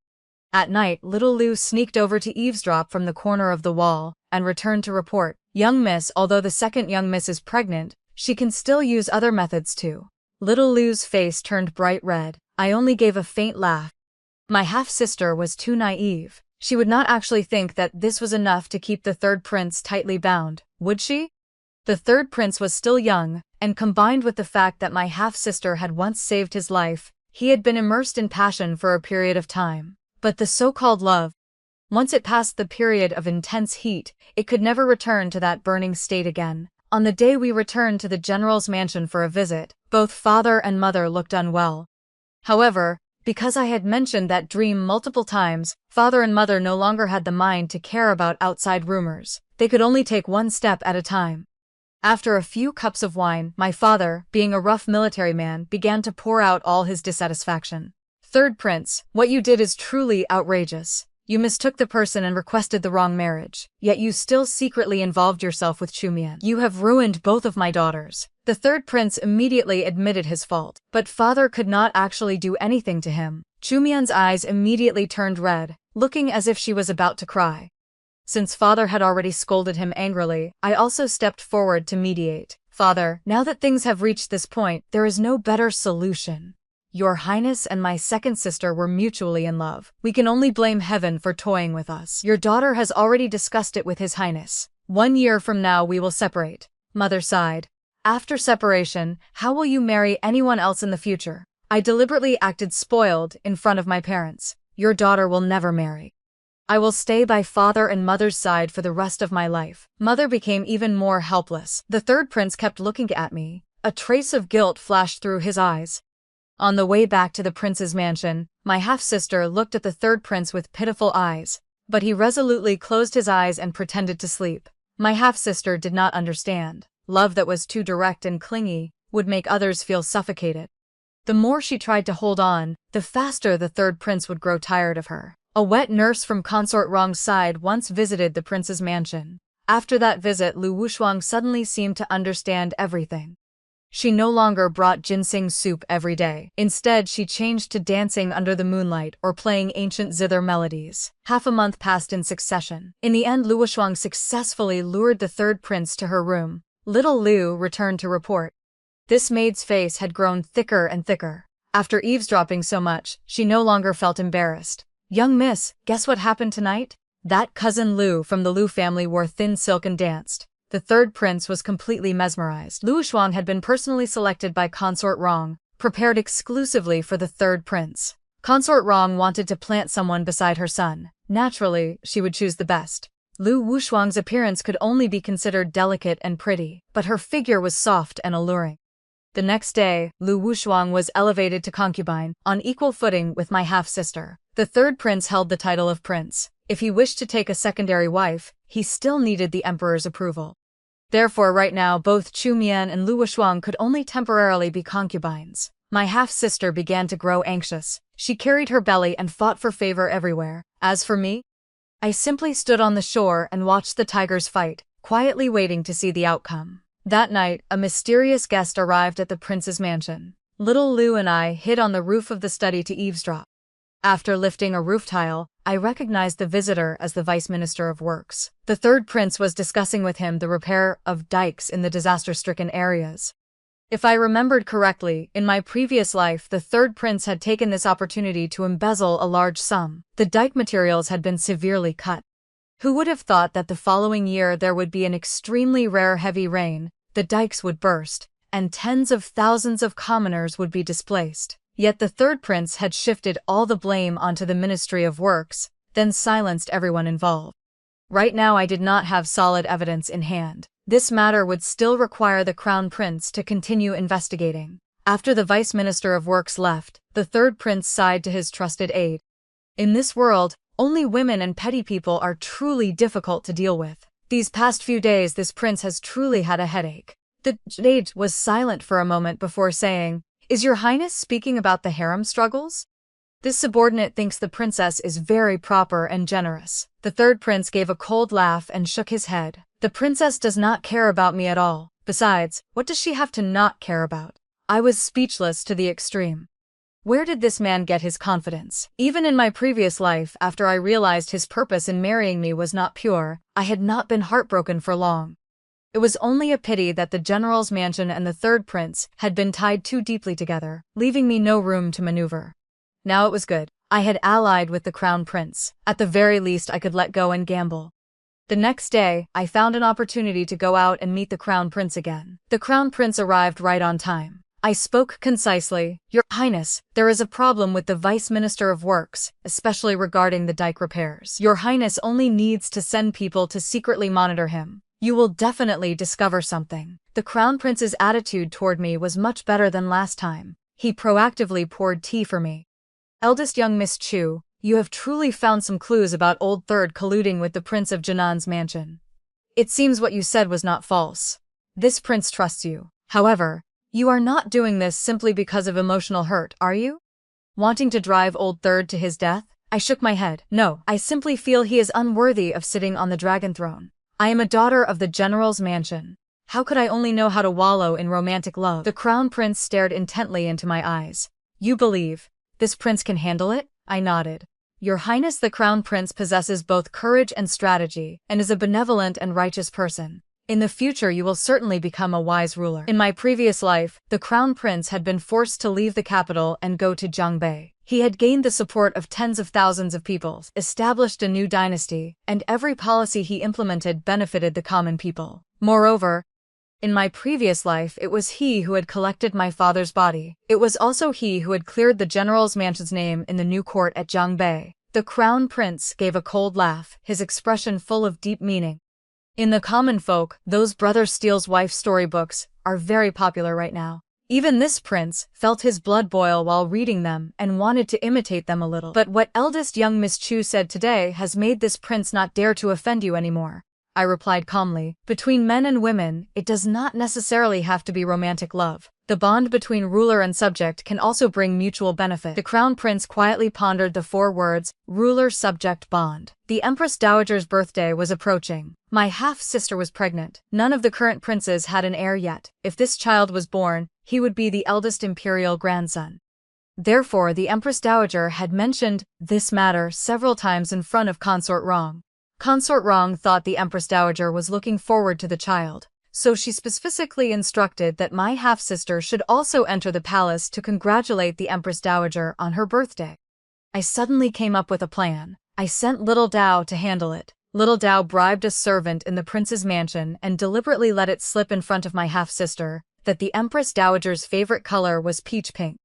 At night, little Lu sneaked over to eavesdrop from the corner of the wall and returned to report, "Young miss, although the second young miss is pregnant, she can still use other methods too." Little Lu's face turned bright red. I only gave a faint laugh. My half-sister was too naive. She would not actually think that this was enough to keep the third prince tightly bound, would she? The third prince was still young, and combined with the fact that my half-sister had once saved his life, he had been immersed in passion for a period of time. But the so-called love, once it passed the period of intense heat, it could never return to that burning state again. On the day we returned to the general's mansion for a visit, both father and mother looked unwell. However, because I had mentioned that dream multiple times, father and mother no longer had the mind to care about outside rumors. They could only take one step at a time. After a few cups of wine, my father, being a rough military man, began to pour out all his dissatisfaction. "Third prince, what you did is truly outrageous. You mistook the person and requested the wrong marriage. Yet you still secretly involved yourself with Chumian. You have ruined both of my daughters." The third prince immediately admitted his fault, but father could not actually do anything to him. Chumian's eyes immediately turned red, looking as if she was about to cry. Since father had already scolded him angrily, I also stepped forward to mediate. "Father, now that things have reached this point, there is no better solution. Your Highness and my second sister were mutually in love. We can only blame heaven for toying with us. Your daughter has already discussed it with His Highness. 1 year from now we will separate." Mother sighed. "After separation, how will you marry anyone else in the future?" I deliberately acted spoiled in front of my parents. "Your daughter will never marry. I will stay by father and mother's side for the rest of my life." Mother became even more helpless. The third prince kept looking at me. A trace of guilt flashed through his eyes. On the way back to the prince's mansion, my half-sister looked at the third prince with pitiful eyes, but he resolutely closed his eyes and pretended to sleep. My half-sister did not understand. Love that was too direct and clingy would make others feel suffocated. The more she tried to hold on, the faster the third prince would grow tired of her. A wet nurse from Consort Rong's side once visited the prince's mansion. After that visit, Lu Wushuang suddenly seemed to understand everything. She no longer brought ginseng soup every day. Instead, she changed to dancing under the moonlight or playing ancient zither melodies. Half a month passed in succession. In the end, Lu Wushuang successfully lured the third prince to her room. Little Lu returned to report. This maid's face had grown thicker and thicker. After eavesdropping so much, she no longer felt embarrassed. "Young miss, guess what happened tonight?" That cousin Lu from the Lu family wore thin silk and danced. The third prince was completely mesmerized. Lu Wushuang had been personally selected by Consort Rong, prepared exclusively for the third prince. Consort Rong wanted to plant someone beside her son. Naturally, she would choose the best. Lu Wushuang's appearance could only be considered delicate and pretty, but her figure was soft and alluring. The next day, Lu Wushuang was elevated to concubine, on equal footing with my half-sister. The third prince held the title of prince. If he wished to take a secondary wife, he still needed the emperor's approval. Therefore, right now, both Chumian and Lu Wushuang could only temporarily be concubines. My half-sister began to grow anxious. She carried her belly and fought for favor everywhere. As for me, I simply stood on the shore and watched the tigers fight, quietly waiting to see the outcome. That night, a mysterious guest arrived at the prince's mansion. Little Lu and I hid on the roof of the study to eavesdrop. After lifting a roof tile, I recognized the visitor as the Vice Minister of Works. The third prince was discussing with him the repair of dikes in the disaster-stricken areas. If I remembered correctly, in my previous life the third prince had taken this opportunity to embezzle a large sum. The dike materials had been severely cut. Who would have thought that the following year there would be an extremely rare heavy rain, the dikes would burst, and tens of thousands of commoners would be displaced? Yet the third prince had shifted all the blame onto the Ministry of Works. then silenced everyone involved. Right now I did not have solid evidence in hand. This matter would still require the Crown Prince to continue investigating. After the Vice Minister of Works left, the third prince sighed to his trusted aide. In this world, only women and petty people are truly difficult to deal with. These past few days this prince has truly had a headache. The aide was silent for a moment before saying, "Is your highness speaking about the harem struggles?" This subordinate thinks the princess is very proper and generous. The third prince gave a cold laugh and shook his head. The princess does not care about me at all. Besides, what does she have to not care about? I was speechless to the extreme. Where did this man get his confidence? Even in my previous life, after I realized his purpose in marrying me was not pure, I had not been heartbroken for long. It was only a pity that the general's mansion and the third prince had been tied too deeply together, leaving me no room to maneuver. Now it was good. I had allied with the crown prince. At the very least I could let go and gamble. The next day, I found an opportunity to go out and meet the crown prince again. The crown prince arrived right on time. I spoke concisely. "Your Highness, there is a problem with the Vice Minister of Works, especially regarding the dike repairs. Your Highness only needs to send people to secretly monitor him. You will definitely discover something." The Crown Prince's attitude toward me was much better than last time. He proactively poured tea for me. "Eldest young Miss Chu, you have truly found some clues about Old Third colluding with the Prince of Janan's mansion. It seems what you said was not false. This prince trusts you. However, you are not doing this simply because of emotional hurt, are you? Wanting to drive Old Third to his death?" I shook my head. "No, I simply feel he is unworthy of sitting on the dragon throne. I am a daughter of the general's mansion. How could I only know how to wallow in romantic love?" The crown prince stared intently into my eyes. "You believe this prince can handle it?" I nodded. "Your Highness, the crown prince possesses both courage and strategy, and is a benevolent and righteous person. In the future you will certainly become a wise ruler." In my previous life, the crown prince had been forced to leave the capital and go to Jiangbei. He had gained the support of tens of thousands of people, established a new dynasty, and every policy he implemented benefited the common people. Moreover, in my previous life it was he who had collected my father's body. It was also he who had cleared the general's mansion's name in the new court at Jiangbei. The crown prince gave a cold laugh, his expression full of deep meaning. In the common folk, those Brother Steele's wife storybooks are very popular right now. Even this prince felt his blood boil while reading them and wanted to imitate them a little. But what eldest young Miss Chu said today has made this prince not dare to offend you anymore. I replied calmly. Between men and women, it does not necessarily have to be romantic love. The bond between ruler and subject can also bring mutual benefit. The crown prince quietly pondered the 4 words, ruler-subject bond. The Empress Dowager's birthday was approaching. My half-sister was pregnant. None of the current princes had an heir yet. If this child was born, he would be the eldest imperial grandson. Therefore, the Empress Dowager had mentioned this matter several times in front of Consort Rong. Consort Rong thought the Empress Dowager was looking forward to the child, so she specifically instructed that my half-sister should also enter the palace to congratulate the Empress Dowager on her birthday. I suddenly came up with a plan. I sent Little Dao to handle it. Little Dao bribed a servant in the prince's mansion and deliberately let it slip in front of my half-sister that the Empress Dowager's favorite color was peach pink.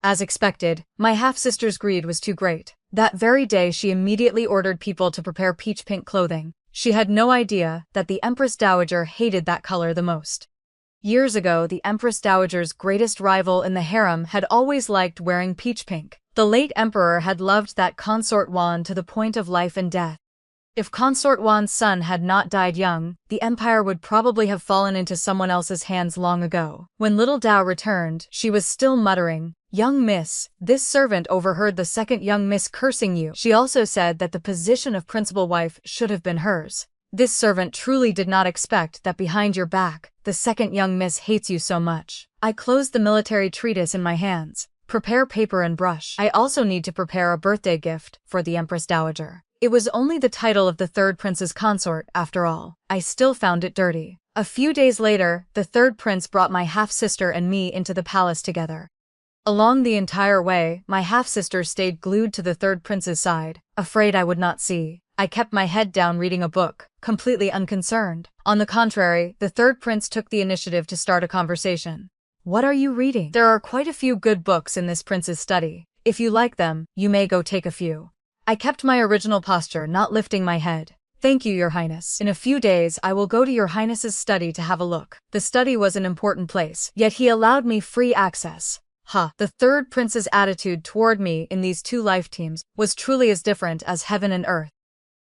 As expected, my half-sister's greed was too great. That very day she immediately ordered people to prepare peach pink clothing. She had no idea that the Empress Dowager hated that color the most. Years ago, the Empress Dowager's greatest rival in the harem had always liked wearing peach pink. The late emperor had loved that Consort Wan to the point of life and death. If Consort Wan's son had not died young, the empire would probably have fallen into someone else's hands long ago. When Little Dao returned, she was still muttering, "Young miss, this servant overheard the second young miss cursing you. She also said that the position of principal wife should have been hers. This servant truly did not expect that behind your back, the second young miss hates you so much." I closed the military treatise in my hands. Prepare paper and brush. I also need to prepare a birthday gift for the Empress Dowager. It was only the title of the third prince's consort, after all. I still found it dirty. A few days later, the third prince brought my half-sister and me into the palace together. Along the entire way, my half-sister stayed glued to the third prince's side, afraid I would not see. I kept my head down reading a book, completely unconcerned. On the contrary, the third prince took the initiative to start a conversation. "What are you reading?" "There are quite a few good books in this prince's study. If you like them, you may go take a few." I kept my original posture, not lifting my head. Thank you, Your Highness. In a few days, I will go to Your Highness's study to have a look. The study was an important place, yet he allowed me free access. The third prince's attitude toward me in these two life teams was truly as different as heaven and earth.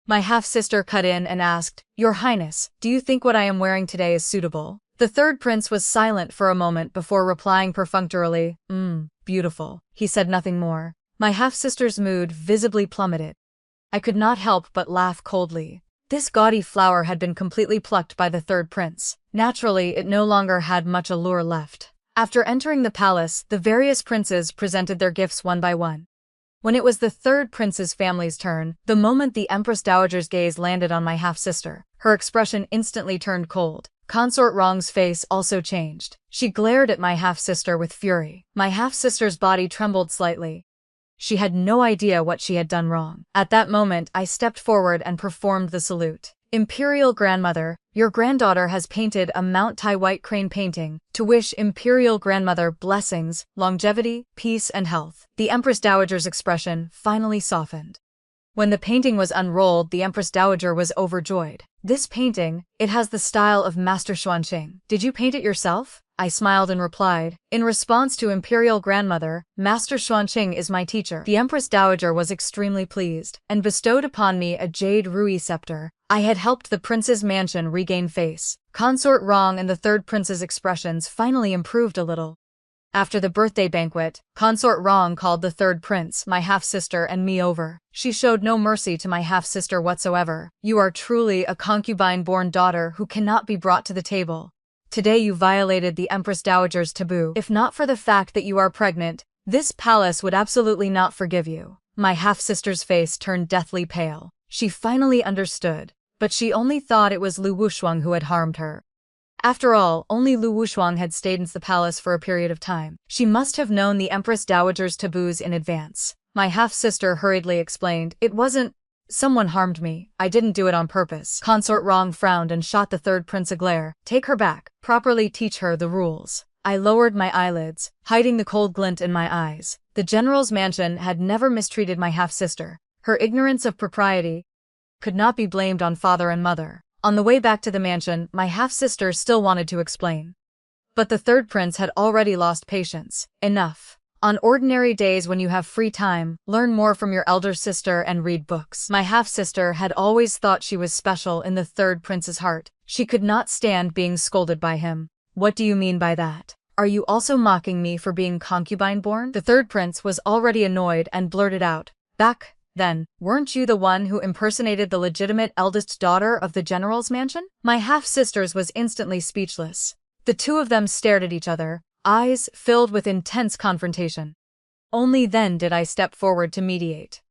My half-sister cut in and asked, Your Highness, do you think what I am wearing today is suitable? The third prince was silent for a moment before replying perfunctorily, Beautiful. He said nothing more. My half-sister's mood visibly plummeted. I could not help but laugh coldly. This gaudy flower had been completely plucked by the third prince. Naturally, it no longer had much allure left. After entering the palace, the various princes presented their gifts one by one. When it was the third prince's family's turn, the moment the Empress Dowager's gaze landed on my half-sister, her expression instantly turned cold. Consort Rong's face also changed. She glared at my half-sister with fury. My half-sister's body trembled slightly. She had no idea what she had done wrong. At that moment, I stepped forward and performed the salute. Imperial Grandmother, your granddaughter has painted a Mount Tai white crane painting to wish Imperial Grandmother blessings, longevity, peace, and health. The Empress Dowager's expression finally softened. When the painting was unrolled, the Empress Dowager was overjoyed. This painting, it has the style of Master Xuanqing. Did you paint it yourself? I smiled and replied, in response to Imperial Grandmother, Master Xuanqing is my teacher. The Empress Dowager was extremely pleased, and bestowed upon me a jade rui scepter. I had helped the prince's mansion regain face. Consort Rong and the third prince's expressions finally improved a little. After the birthday banquet, Consort Rong called the third prince, my half-sister, and me over. She showed no mercy to my half-sister whatsoever. You are truly a concubine-born daughter who cannot be brought to the table. Today you violated the Empress Dowager's taboo. If not for the fact that you are pregnant, this palace would absolutely not forgive you. My half-sister's face turned deathly pale. She finally understood, but she only thought it was Lu Wushuang who had harmed her. After all, only Lu Wushuang had stayed in the palace for a period of time. She must have known the Empress Dowager's taboos in advance. My half-sister hurriedly explained, it wasn't. Someone harmed me. I didn't do it on purpose. Consort Rong frowned and shot the third prince a glare. Take her back. Properly teach her the rules. I lowered my eyelids, hiding the cold glint in my eyes. The general's mansion had never mistreated my half-sister. Her ignorance of propriety could not be blamed on father and mother. On the way back to the mansion, my half-sister still wanted to explain. But the third prince had already lost patience. Enough. On ordinary days when you have free time, learn more from your elder sister and read books. My half-sister had always thought she was special in the third prince's heart. She could not stand being scolded by him. What do you mean by that? Are you also mocking me for being concubine-born? The third prince was already annoyed and blurted out, Back then, weren't you the one who impersonated the legitimate eldest daughter of the general's mansion? My half-sisters was instantly speechless. The two of them stared at each other, eyes filled with intense confrontation. Only then did I step forward to mediate.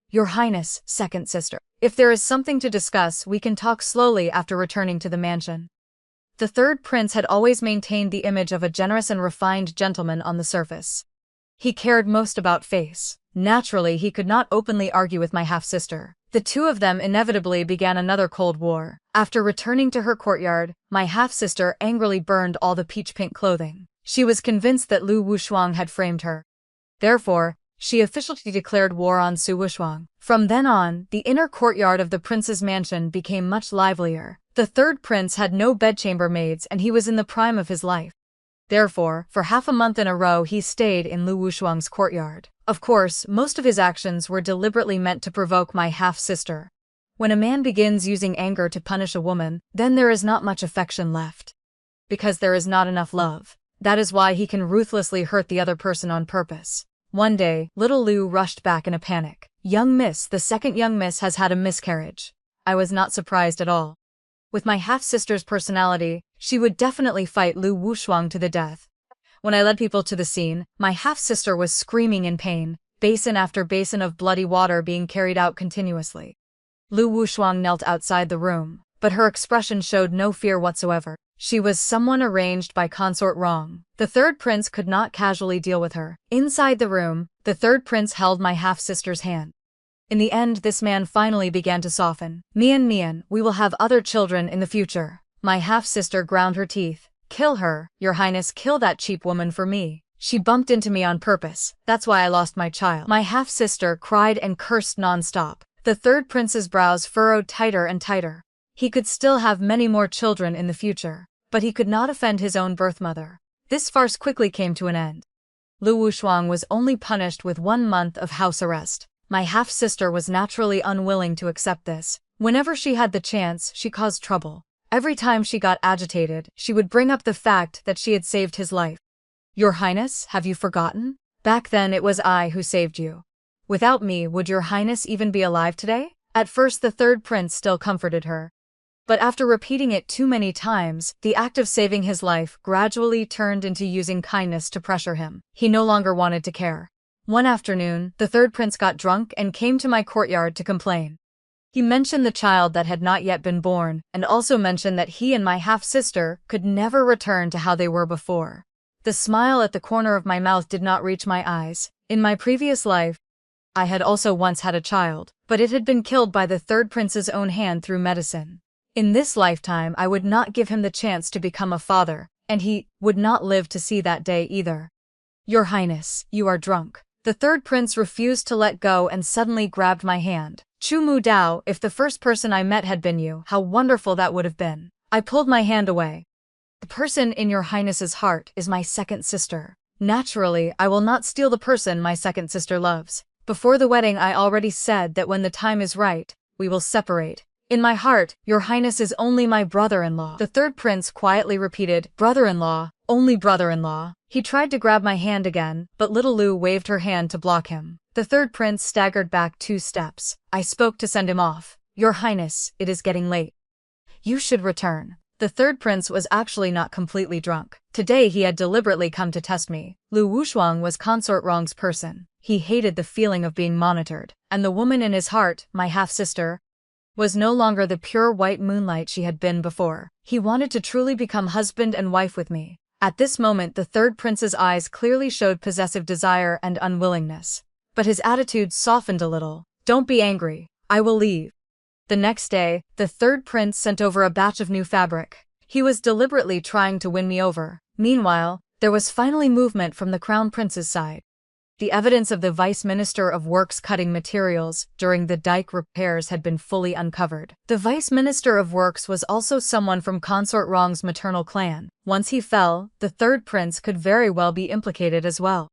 Your Highness, second sister, if there is something to discuss, we can talk slowly after returning to the mansion. The third prince had always maintained the image of a generous and refined gentleman on the surface. He cared most about face. Naturally, he could not openly argue with my half-sister. The two of them inevitably began another cold war. After returning to her courtyard, my half-sister angrily burned all the peach-pink clothing. She was convinced that Lu Wushuang had framed her. Therefore, she officially declared war on Su Wushuang. From then on, the inner courtyard of the prince's mansion became much livelier. The third prince had no bedchamber maids and he was in the prime of his life. Therefore, for half a month in a row he stayed in Lu Wushuang's courtyard. Of course, most of his actions were deliberately meant to provoke my half-sister. When a man begins using anger to punish a woman, then there is not much affection left. Because there is not enough love. That is why he can ruthlessly hurt the other person on purpose. One day, little Lu rushed back in a panic. Young miss, the second young miss has had a miscarriage. I was not surprised at all. With my half-sister's personality, she would definitely fight Lu Wushuang to the death. When I led people to the scene, my half-sister was screaming in pain, basin after basin of bloody water being carried out continuously. Lu Wushuang knelt outside the room, but her expression showed no fear whatsoever. She was someone arranged by Consort Rong. The third prince could not casually deal with her. Inside the room, the third prince held my half-sister's hand. In the end, this man finally began to soften. Mian, we will have other children in the future. My half-sister ground her teeth. Kill her, Your Highness, kill that cheap woman for me. She bumped into me on purpose. That's why I lost my child. My half-sister cried and cursed non-stop. The third prince's brows furrowed tighter and tighter. He could still have many more children in the future, but he could not offend his own birth mother. This farce quickly came to an end. Lu Wushuang was only punished with 1 month of house arrest. My half-sister was naturally unwilling to accept this. Whenever she had the chance, she caused trouble. Every time she got agitated, she would bring up the fact that she had saved his life. Your Highness, have you forgotten? Back then it was I who saved you. Without me, would your Highness even be alive today? At first the third prince still comforted her. But after repeating it too many times, the act of saving his life gradually turned into using kindness to pressure him. He no longer wanted to care. One afternoon, the third prince got drunk and came to my courtyard to complain. He mentioned the child that had not yet been born, and also mentioned that he and my half-sister could never return to how they were before. The smile at the corner of my mouth did not reach my eyes. In my previous life, I had also once had a child, but it had been killed by the third prince's own hand through medicine. In this lifetime I would not give him the chance to become a father, and he would not live to see that day either. Your Highness, you are drunk. The third prince refused to let go and suddenly grabbed my hand. Chu Mu Dao, if the first person I met had been you, how wonderful that would have been. I pulled my hand away. The person in your Highness's heart is my second sister. Naturally, I will not steal the person my second sister loves. Before the wedding I already said that when the time is right, we will separate. In my heart, your Highness is only my brother-in-law. The third prince quietly repeated, brother-in-law, only brother-in-law. He tried to grab my hand again, but little Lu waved her hand to block him. The third prince staggered back 2 steps. I spoke to send him off. Your Highness, it is getting late. You should return. The third prince was actually not completely drunk. Today he had deliberately come to test me. Lu Wushuang was Consort Rong's person. He hated the feeling of being monitored, and the woman in his heart, my half-sister, was no longer the pure white moonlight she had been before. He wanted to truly become husband and wife with me. At this moment the third prince's eyes clearly showed possessive desire and unwillingness. But his attitude softened a little. Don't be angry. I will leave. The next day, the third prince sent over a batch of new fabric. He was deliberately trying to win me over. Meanwhile, there was finally movement from the crown prince's side. The evidence of the Vice Minister of Works cutting materials during the dike repairs had been fully uncovered. The Vice Minister of Works was also someone from Consort Rong's maternal clan. Once he fell, the third prince could very well be implicated as well.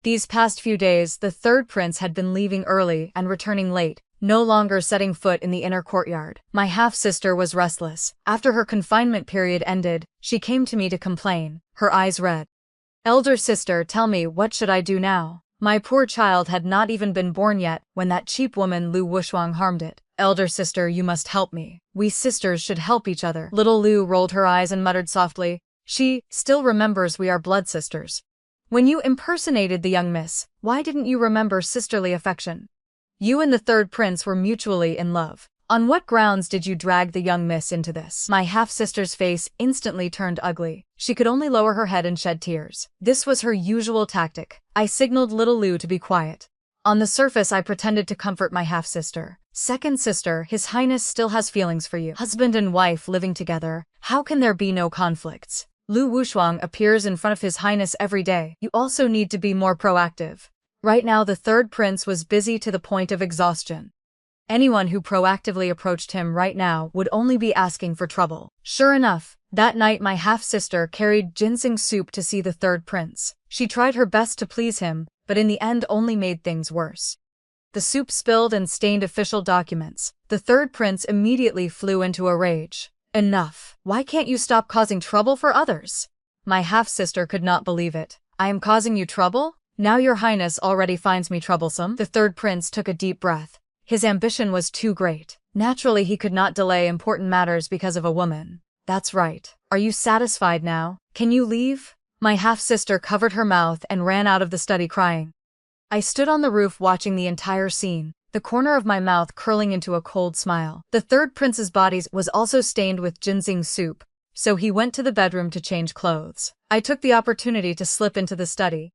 These past few days, the third prince had been leaving early and returning late, no longer setting foot in the inner courtyard. My half-sister was restless. After her confinement period ended, she came to me to complain, her eyes red. Elder sister, tell me, what should I do now? My poor child had not even been born yet when that cheap woman Lu Wushuang harmed it. Elder sister, you must help me. We sisters should help each other. Little Lu rolled her eyes and muttered softly. She still remembers we are blood sisters. When you impersonated the young miss, why didn't you remember sisterly affection? You and the third prince were mutually in love. On what grounds did you drag the young miss into this? My half-sister's face instantly turned ugly. She could only lower her head and shed tears. This was her usual tactic. I signaled little Lu to be quiet. On the surface I pretended to comfort my half-sister. Second sister, His Highness still has feelings for you. Husband and wife living together, how can there be no conflicts? Lu Wushuang appears in front of His Highness every day. You also need to be more proactive. Right now the third prince was busy to the point of exhaustion. Anyone who proactively approached him right now would only be asking for trouble. Sure enough, that night my half-sister carried ginseng soup to see the third prince. She tried her best to please him, but in the end only made things worse. The soup spilled and stained official documents. The third prince immediately flew into a rage. Enough. Why can't you stop causing trouble for others? My half-sister could not believe it. I am causing you trouble? Now your Highness already finds me troublesome? The third prince took a deep breath. His ambition was too great. Naturally he could not delay important matters because of a woman. That's right. Are you satisfied now? Can you leave? My half-sister covered her mouth and ran out of the study crying. I stood on the roof watching the entire scene, the corner of my mouth curling into a cold smile. The third prince's body was also stained with ginseng soup, so he went to the bedroom to change clothes. I took the opportunity to slip into the study.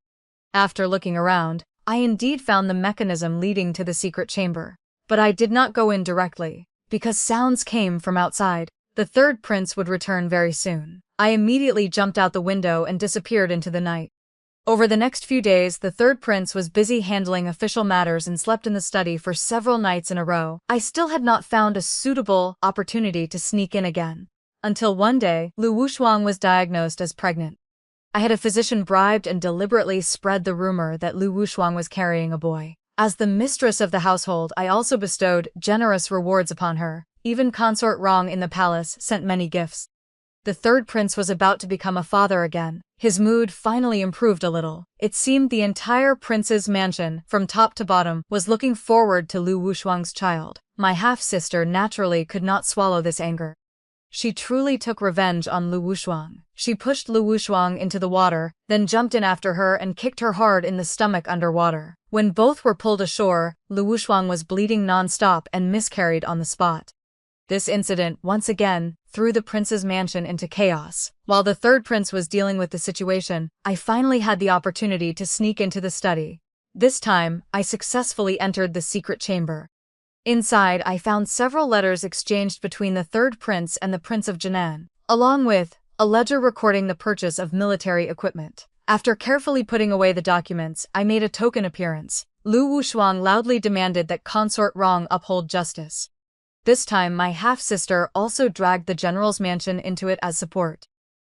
After looking around, I indeed found the mechanism leading to the secret chamber. But I did not go in directly, because sounds came from outside. The third prince would return very soon. I immediately jumped out the window and disappeared into the night. Over the next few days, the third prince was busy handling official matters and slept in the study for several nights in a row. I still had not found a suitable opportunity to sneak in again. Until one day, Lu Wushuang was diagnosed as pregnant. I had a physician bribed and deliberately spread the rumor that Lu Wushuang was carrying a boy. As the mistress of the household, I also bestowed generous rewards upon her. Even Consort Rong in the palace sent many gifts. The third prince was about to become a father again. His mood finally improved a little. It seemed the entire prince's mansion, from top to bottom, was looking forward to Lu Wushuang's child. My half-sister naturally could not swallow this anger. She truly took revenge on Lu Wushuang. She pushed Lu Wushuang into the water, then jumped in after her and kicked her hard in the stomach underwater. When both were pulled ashore, Lu Wushuang was bleeding non-stop and miscarried on the spot. This incident, once again, threw the prince's mansion into chaos. While the third prince was dealing with the situation, I finally had the opportunity to sneak into the study. This time, I successfully entered the secret chamber. Inside, I found several letters exchanged between the third prince and the Prince of Jinan, along with a ledger recording the purchase of military equipment. After carefully putting away the documents, I made a token appearance. Lu Wushuang loudly demanded that Consort Rong uphold justice. This time, my half-sister also dragged the general's mansion into it as support.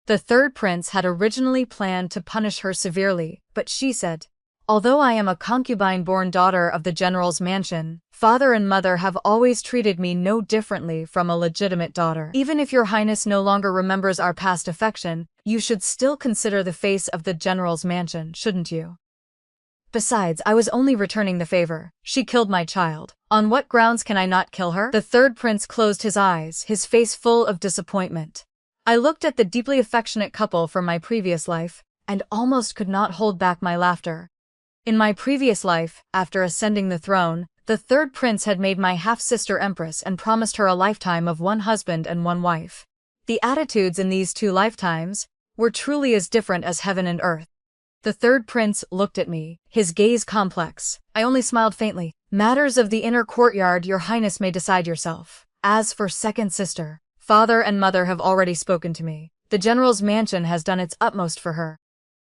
The third prince had originally planned to punish her severely, but she said, "Although I am a concubine-born daughter of the general's mansion, father and mother have always treated me no differently from a legitimate daughter. Even if your highness no longer remembers our past affection, you should still consider the face of the general's mansion, shouldn't you? Besides, I was only returning the favor. She killed my child. On what grounds can I not kill her?" The third prince closed his eyes, his face full of disappointment. I looked at the deeply affectionate couple from my previous life, and almost could not hold back my laughter. In my previous life, after ascending the throne, the third prince had made my half-sister empress and promised her a lifetime of one husband and one wife. The attitudes in these two lifetimes were truly as different as heaven and earth. The third prince looked at me, his gaze complex. I only smiled faintly. "Matters of the inner courtyard your highness may decide yourself. As for second sister, father and mother have already spoken to me. The general's mansion has done its utmost for her.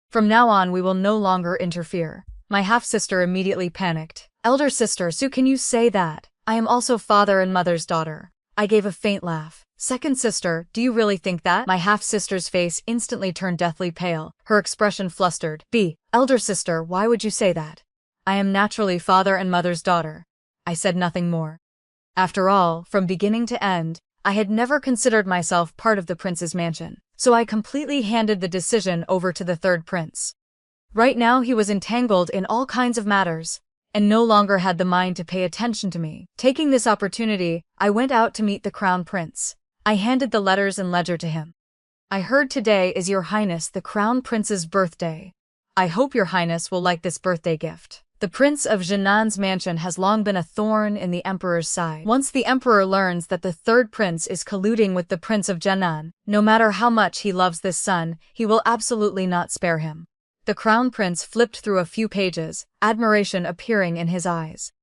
From now on we will no longer interfere." My half-sister immediately panicked. "Elder sister, so can you say that? I am also father and mother's daughter." I gave a faint laugh. "Second sister, do you really think that?" My half-sister's face instantly turned deathly pale, her expression flustered. Elder sister, why would you say that? I am naturally father and mother's daughter." I said nothing more. After all, from beginning to end, I had never considered myself part of the prince's mansion, so I completely handed the decision over to the third prince. Right now he was entangled in all kinds of matters, and no longer had the mind to pay attention to me. Taking this opportunity, I went out to meet the crown prince. I handed the letters and ledger to him. "I heard today is your highness the crown prince's birthday. I hope your highness will like this birthday gift. The prince of Jinan's mansion has long been a thorn in the emperor's side. Once the emperor learns that the third prince is colluding with the prince of Jinan, no matter how much he loves this son, he will absolutely not spare him." The crown prince flipped through a few pages, admiration appearing in his eyes.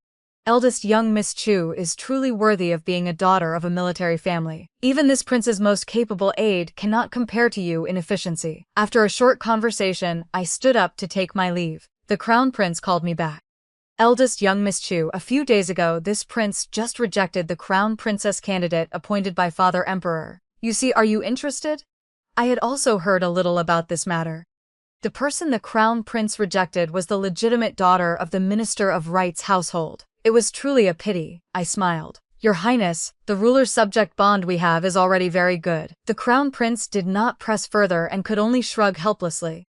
"Eldest young Miss Chu is truly worthy of being a daughter of a military family. Even this prince's most capable aide cannot compare to you in efficiency." After a short conversation, I stood up to take my leave. The crown prince called me back. "Eldest young Miss Chu, a few days ago this prince just rejected the crown princess candidate appointed by Father Emperor. You see, are you interested?" I had also heard a little about this matter. The person the crown prince rejected was the legitimate daughter of the Minister of Right's household. It was truly a pity. I smiled. "Your Highness, the ruler-subject bond we have is already very good." The crown prince did not press further and could only shrug helplessly.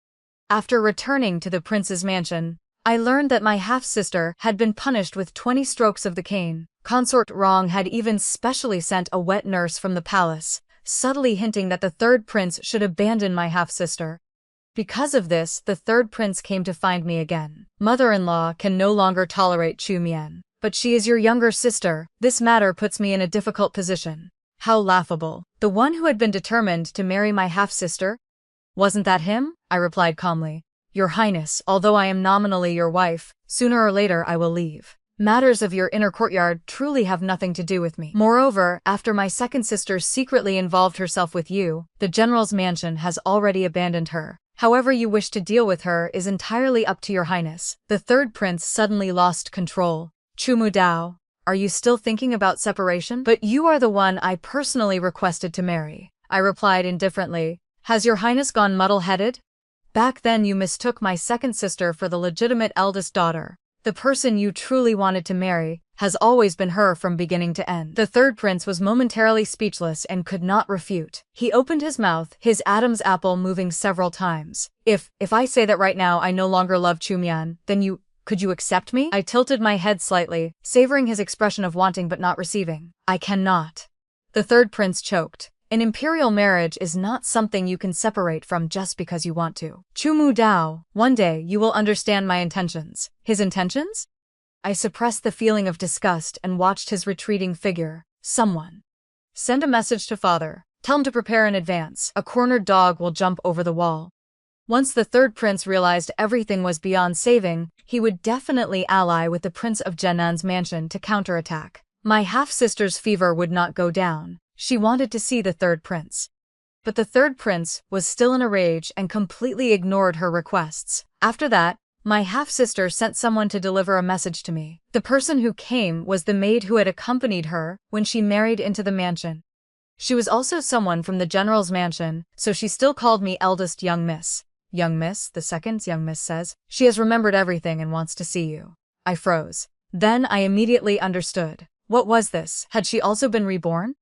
After returning to the prince's mansion, I learned that my half-sister had been punished with 20 strokes of the cane. Consort Rong had even specially sent a wet nurse from the palace, subtly hinting that the third prince should abandon my half-sister. Because of this, the third prince came to find me again. "Mother-in-law can no longer tolerate Chu Mian, but she is your younger sister. This matter puts me in a difficult position." How laughable. The one who had been determined to marry my half-sister? "Wasn't that him?" I replied calmly. "Your Highness, although I am nominally your wife, sooner or later I will leave. Matters of your inner courtyard truly have nothing to do with me. Moreover, after my second sister secretly involved herself with you, the general's mansion has already abandoned her. However you wish to deal with her is entirely up to your highness. The third prince suddenly lost control. Chumu Dao, are you still thinking about separation? But you are the one I personally requested to marry. I replied indifferently. Has your highness gone muddle-headed? Back then you mistook my second sister for the legitimate eldest daughter. The person you truly wanted to marry has always been her from beginning to end. The third prince was momentarily speechless and could not refute. He opened his mouth, his Adam's apple moving several times. If I say that right now I no longer love Chumian, then could you accept me? I tilted my head slightly, savoring his expression of wanting but not receiving. I cannot. The third prince choked. An imperial marriage is not something you can separate from just because you want to. Chumu Dao, one day you will understand my intentions. His intentions? I suppressed the feeling of disgust and watched his retreating figure. Someone. Send a message to father. Tell him to prepare in advance. A cornered dog will jump over the wall. Once the third prince realized everything was beyond saving, he would definitely ally with the prince of Jennan's mansion to counterattack. My half-sister's fever would not go down. She wanted to see the third prince. But the third prince was still in a rage and completely ignored her requests. After that, my half-sister sent someone to deliver a message to me. The person who came was the maid who had accompanied her when she married into the mansion. She was also someone from the general's mansion, so she still called me eldest young miss. Young miss, the second young miss says. She has remembered everything and wants to see you. I froze. Then I immediately understood. What was this? Had she also been reborn?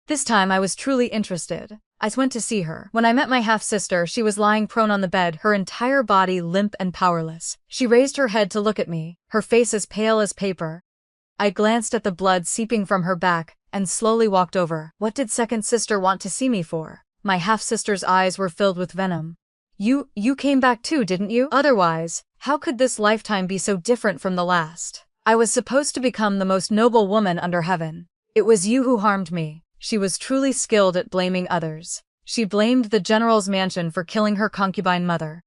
This time I was truly interested. I went to see her. When I met my half-sister, she was lying prone on the bed, her entire body limp and powerless. She raised her head to look at me, her face as pale as paper. I glanced at the blood seeping from her back and slowly walked over. What did second sister want to see me for? My half-sister's eyes were filled with venom. You came back too, didn't you? Otherwise, how could this lifetime be so different from the last? I was supposed to become the most noble woman under heaven. It was you who harmed me. She was truly skilled at blaming others. She blamed the general's mansion for killing her concubine mother.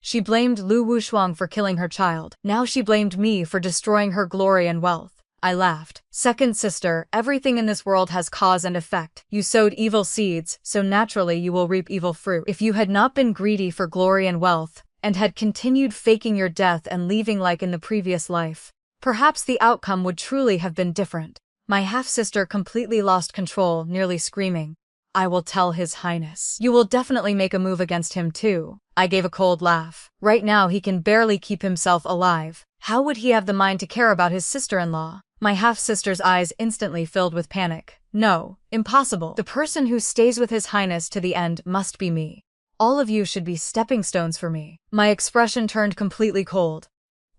She blamed Lu Wushuang for killing her child. Now she blamed me for destroying her glory and wealth. I laughed. Second sister, everything in this world has cause and effect. You sowed evil seeds, so naturally you will reap evil fruit. If you had not been greedy for glory and wealth, and had continued faking your death and leaving like in the previous life, perhaps the outcome would truly have been different. My half-sister completely lost control, nearly screaming. I will tell His Highness. You will definitely make a move against him too. I gave a cold laugh. Right now he can barely keep himself alive. How would he have the mind to care about his sister-in-law? My half-sister's eyes instantly filled with panic. No, impossible. The person who stays with His Highness to the end must be me. All of you should be stepping stones for me. My expression turned completely cold.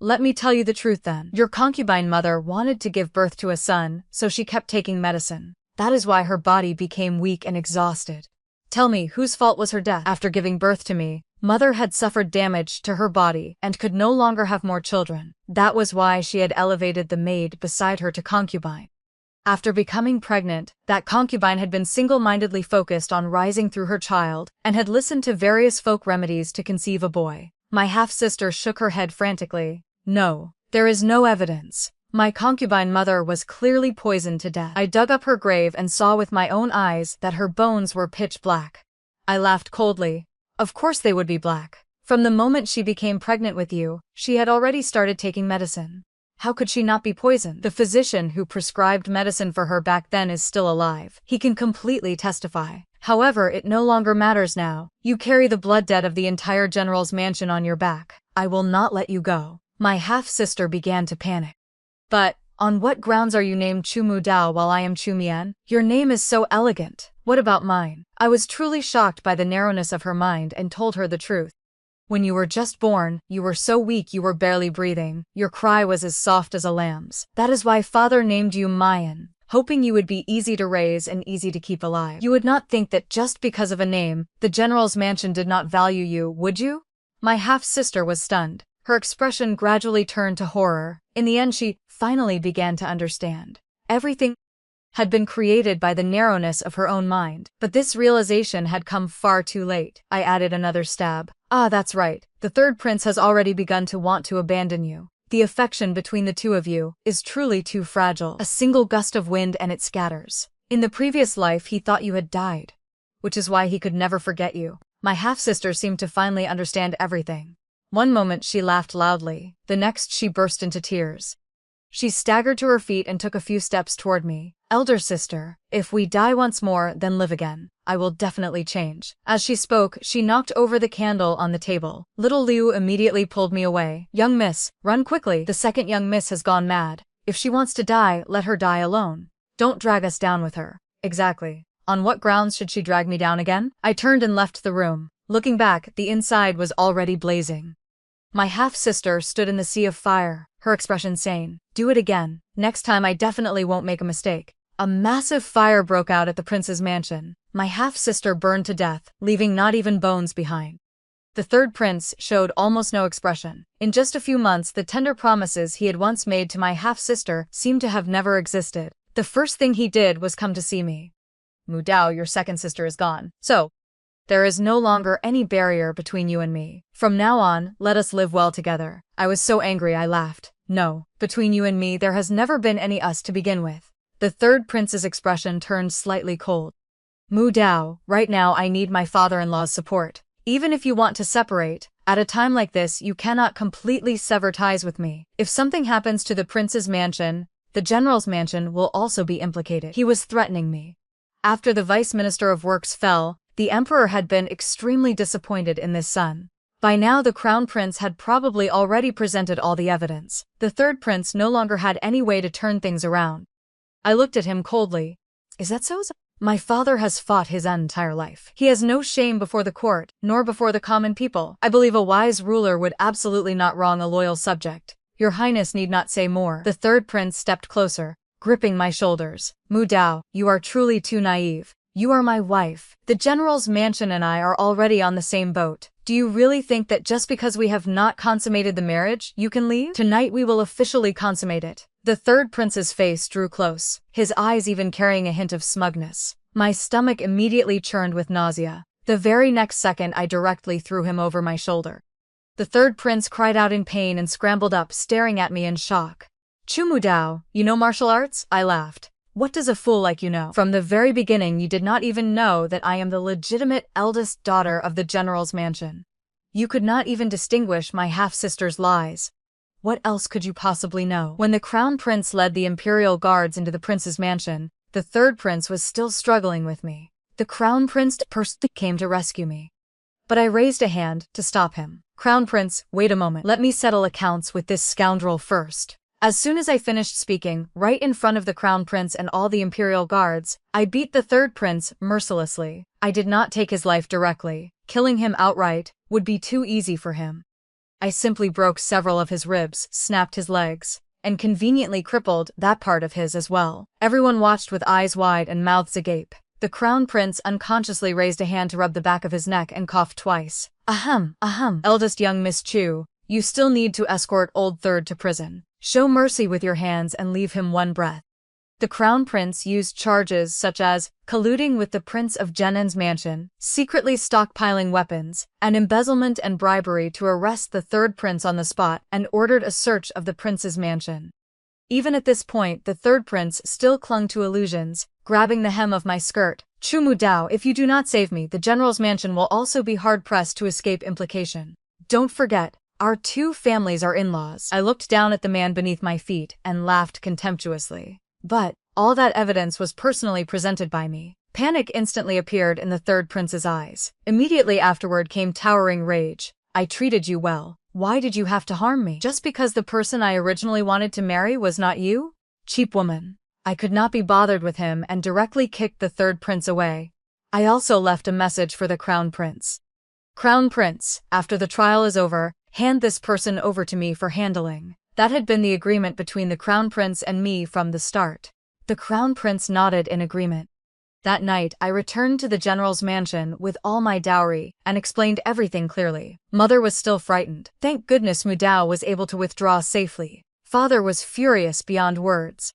Let me tell you the truth then. Your concubine mother wanted to give birth to a son, so she kept taking medicine. That is why her body became weak and exhausted. Tell me, whose fault was her death? After giving birth to me, mother had suffered damage to her body and could no longer have more children. That was why she had elevated the maid beside her to concubine. After becoming pregnant, that concubine had been single-mindedly focused on rising through her child and had listened to various folk remedies to conceive a boy. My half-sister shook her head frantically. No, there is no evidence. My concubine mother was clearly poisoned to death. I dug up her grave and saw with my own eyes that her bones were pitch black. I laughed coldly. Of course they would be black. From the moment she became pregnant with you, she had already started taking medicine. How could she not be poisoned? The physician who prescribed medicine for her back then is still alive. He can completely testify. However, it no longer matters now. You carry the blood debt of the entire general's mansion on your back. I will not let you go. My half-sister began to panic. But, on what grounds are you named Chumu Dao while I am Chumian? Your name is so elegant. What about mine? I was truly shocked by the narrowness of her mind and told her the truth. When you were just born, you were so weak you were barely breathing. Your cry was as soft as a lamb's. That is why father named you Mayan, hoping you would be easy to raise and easy to keep alive. You would not think that just because of a name, the general's mansion did not value you, would you? My half-sister was stunned. Her expression gradually turned to horror. In the end she finally began to understand. Everything had been created by the narrowness of her own mind. But this realization had come far too late. I added another stab. Ah, that's right. The third prince has already begun to want to abandon you. The affection between the two of you is truly too fragile. A single gust of wind and it scatters. In the previous life he thought you had died, which is why he could never forget you. My half-sister seemed to finally understand everything. One moment she laughed loudly, the next she burst into tears. She staggered to her feet and took a few steps toward me. Elder sister, if we die once more, then live again. I will definitely change. As she spoke, she knocked over the candle on the table. Little Liu immediately pulled me away. Young miss, run quickly. The second young miss has gone mad. If she wants to die, let her die alone. Don't drag us down with her. Exactly. On what grounds should she drag me down again? I turned and left the room. Looking back, the inside was already blazing. My half-sister stood in the sea of fire, her expression sane. Do it again. Next time I definitely won't make a mistake. A massive fire broke out at the prince's mansion. My half-sister burned to death, leaving not even bones behind. The third prince showed almost no expression. In just a few months, the tender promises he had once made to my half-sister seemed to have never existed. The first thing he did was come to see me. Mu Dao, your second sister is gone. So, there is no longer any barrier between you and me. From now on, let us live well together. I was so angry I laughed. No, between you and me there has never been any us to begin with. The third prince's expression turned slightly cold. Mu Dao, right now I need my father-in-law's support. Even if you want to separate, at a time like this you cannot completely sever ties with me. If something happens to the prince's mansion, the general's mansion will also be implicated. He was threatening me. After the vice minister of works fell, the emperor had been extremely disappointed in this son. By now the crown prince had probably already presented all the evidence. The third prince no longer had any way to turn things around. I looked at him coldly. Is that so? My father has fought his entire life. He has no shame before the court, nor before the common people. I believe a wise ruler would absolutely not wrong a loyal subject. Your Highness need not say more. The third prince stepped closer, gripping my shoulders. Mu Dao, you are truly too naive. You are my wife. The general's mansion and I are already on the same boat. Do you really think that just because we have not consummated the marriage, you can leave? Tonight we will officially consummate it. The third prince's face drew close, his eyes even carrying a hint of smugness. My stomach immediately churned with nausea. The very next second I directly threw him over my shoulder. The third prince cried out in pain and scrambled up, staring at me in shock. Mu Dao, you know martial arts? I laughed. What does a fool like you know? From the very beginning you did not even know that I am the legitimate eldest daughter of the general's mansion. You could not even distinguish my half-sister's lies. What else could you possibly know? When the crown prince led the imperial guards into the prince's mansion, the third prince was still struggling with me. The crown prince personally came to rescue me. But I raised a hand to stop him. Crown prince, wait a moment. Let me settle accounts with this scoundrel first. As soon as I finished speaking, right in front of the crown prince and all the imperial guards, I beat the third prince mercilessly. I did not take his life directly. Killing him outright would be too easy for him. I simply broke several of his ribs, snapped his legs, and conveniently crippled that part of his as well. Everyone watched with eyes wide and mouths agape. The crown prince unconsciously raised a hand to rub the back of his neck and coughed twice. Ahem, ahem. Eldest young Miss Chu, you still need to escort old third to prison. Show mercy with your hands and leave him one breath. The crown prince used charges such as colluding with the prince of Jinnan's mansion, secretly stockpiling weapons, and embezzlement and bribery to arrest the third prince on the spot and ordered a search of the prince's mansion. Even at this point, the third prince still clung to illusions, grabbing the hem of my skirt. Mu Dao, if you do not save me, the general's mansion will also be hard-pressed to escape implication. Don't forget, our two families are in-laws. I looked down at the man beneath my feet and laughed contemptuously. But all that evidence was personally presented by me. Panic instantly appeared in the third prince's eyes. Immediately afterward came towering rage. I treated you well. Why did you have to harm me? Just because the person I originally wanted to marry was not you? Cheap woman. I could not be bothered with him and directly kicked the third prince away. I also left a message for the crown prince. Crown prince, after the trial is over, hand this person over to me for handling. That had been the agreement between the crown prince and me from the start. The crown prince nodded in agreement. That night, I returned to the general's mansion with all my dowry and explained everything clearly. Mother was still frightened. Thank goodness Mu Dao was able to withdraw safely. Father was furious beyond words.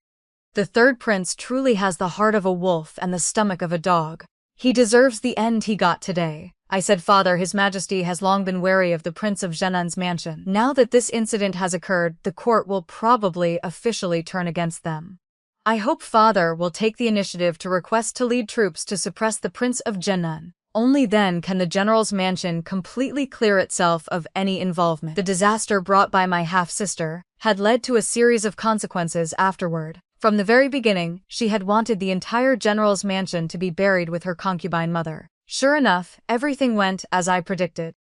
The third prince truly has the heart of a wolf and the stomach of a dog. He deserves the end he got today. I said, Father, His Majesty has long been wary of the Prince of Jinnan's mansion. Now that this incident has occurred, the court will probably officially turn against them. I hope Father will take the initiative to request to lead troops to suppress the Prince of Jinnan. Only then can the general's mansion completely clear itself of any involvement. The disaster brought by my half-sister had led to a series of consequences afterward. From the very beginning, she had wanted the entire general's mansion to be buried with her concubine mother. Sure enough, everything went as I predicted.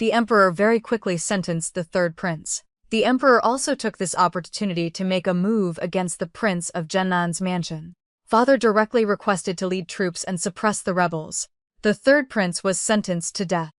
The emperor very quickly sentenced the third prince. The emperor also took this opportunity to make a move against the prince of Jennan's mansion. Father directly requested to lead troops and suppress the rebels. The third prince was sentenced to death.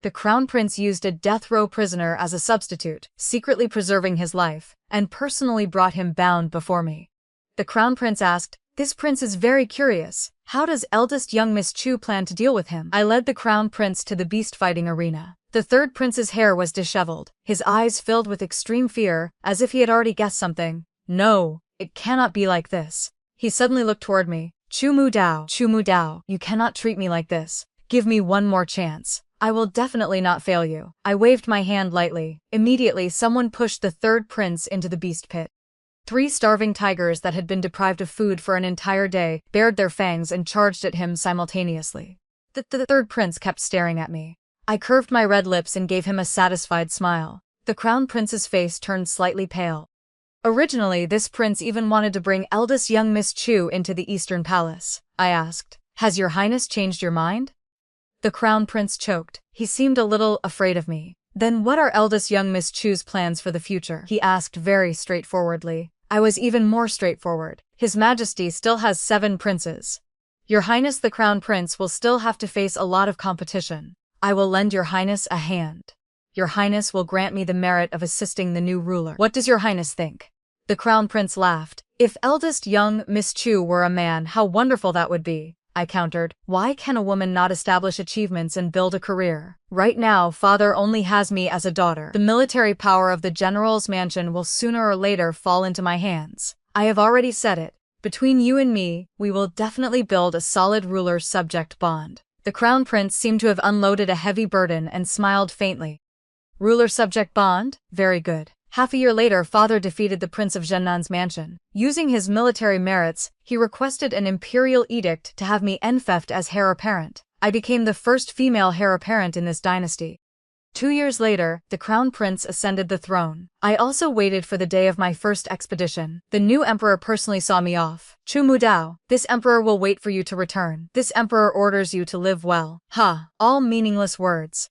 The crown prince used a death row prisoner as a substitute, secretly preserving his life, and personally brought him bound before me. The crown prince asked, "This prince is very curious. How does eldest young Miss Chu plan to deal with him?" I led the crown prince to the beast fighting arena. The third prince's hair was disheveled, his eyes filled with extreme fear, as if he had already guessed something. "No, it cannot be like this." He suddenly looked toward me. Chu Mu Dao, you cannot treat me like this. Give me one more chance. I will definitely not fail you. I waved my hand lightly. Immediately, someone pushed the third prince into the beast pit. 3 starving tigers that had been deprived of food for an entire day bared their fangs and charged at him simultaneously. The third prince kept staring at me. I curved my red lips and gave him a satisfied smile. The crown prince's face turned slightly pale. Originally, this prince even wanted to bring eldest young Miss Chu into the Eastern Palace. I asked, "Has your highness changed your mind?" The crown prince choked. He seemed a little afraid of me. "Then what are eldest young Miss Chu's plans for the future?" he asked very straightforwardly. I was even more straightforward. His Majesty still has 7 princes. Your Highness the Crown Prince will still have to face a lot of competition. I will lend your Highness a hand. Your Highness will grant me the merit of assisting the new ruler. What does your Highness think? The Crown Prince laughed. If eldest young Miss Chu were a man, how wonderful that would be. I countered. Why can a woman not establish achievements and build a career? Right now, father only has me as a daughter. The military power of the general's mansion will sooner or later fall into my hands. I have already said it. Between you and me, we will definitely build a solid ruler-subject bond. The Crown Prince seemed to have unloaded a heavy burden and smiled faintly. Ruler-subject bond? Very good. Half a year later, father defeated the Prince of Zhennan's mansion. Using his military merits, he requested an imperial edict to have me enfeoffed as heir apparent. I became the first female heir apparent in this dynasty. 2 years later, the crown prince ascended the throne. I also waited for the day of my first expedition. The new emperor personally saw me off. Chu Mu Dao, this emperor will wait for you to return. This emperor orders you to live well. Ha, all meaningless words.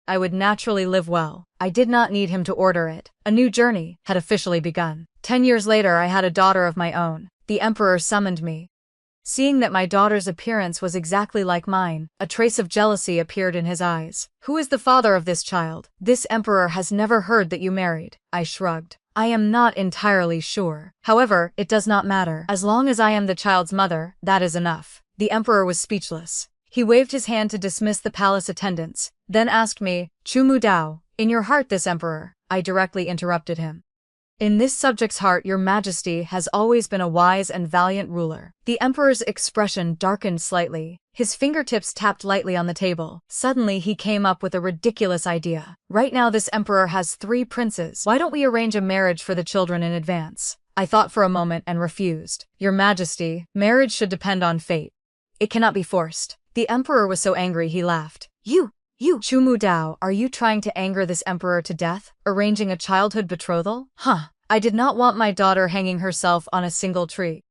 I would naturally live well. I did not need him to order it. A new journey had officially begun. 10 years later, I had a daughter of my own. The emperor summoned me. Seeing that my daughter's appearance was exactly like mine, a trace of jealousy appeared in his eyes. Who is the father of this child? This emperor has never heard that you married. I shrugged. I am not entirely sure. However, it does not matter. As long as I am the child's mother, that is enough. The emperor was speechless. He waved his hand to dismiss the palace attendants, then asked me, Chu Mu Dao, in your heart this emperor. I directly interrupted him. In this subject's heart, your majesty has always been a wise and valiant ruler. The emperor's expression darkened slightly. His fingertips tapped lightly on the table. Suddenly he came up with a ridiculous idea. Right now this emperor has 3 princes. Why don't we arrange a marriage for the children in advance? I thought for a moment and refused. Your majesty, marriage should depend on fate. It cannot be forced. The emperor was so angry he laughed. You, Chu Mu Dao, are you trying to anger this emperor to death? Arranging a childhood betrothal? Huh. I did not want my daughter hanging herself on a single tree.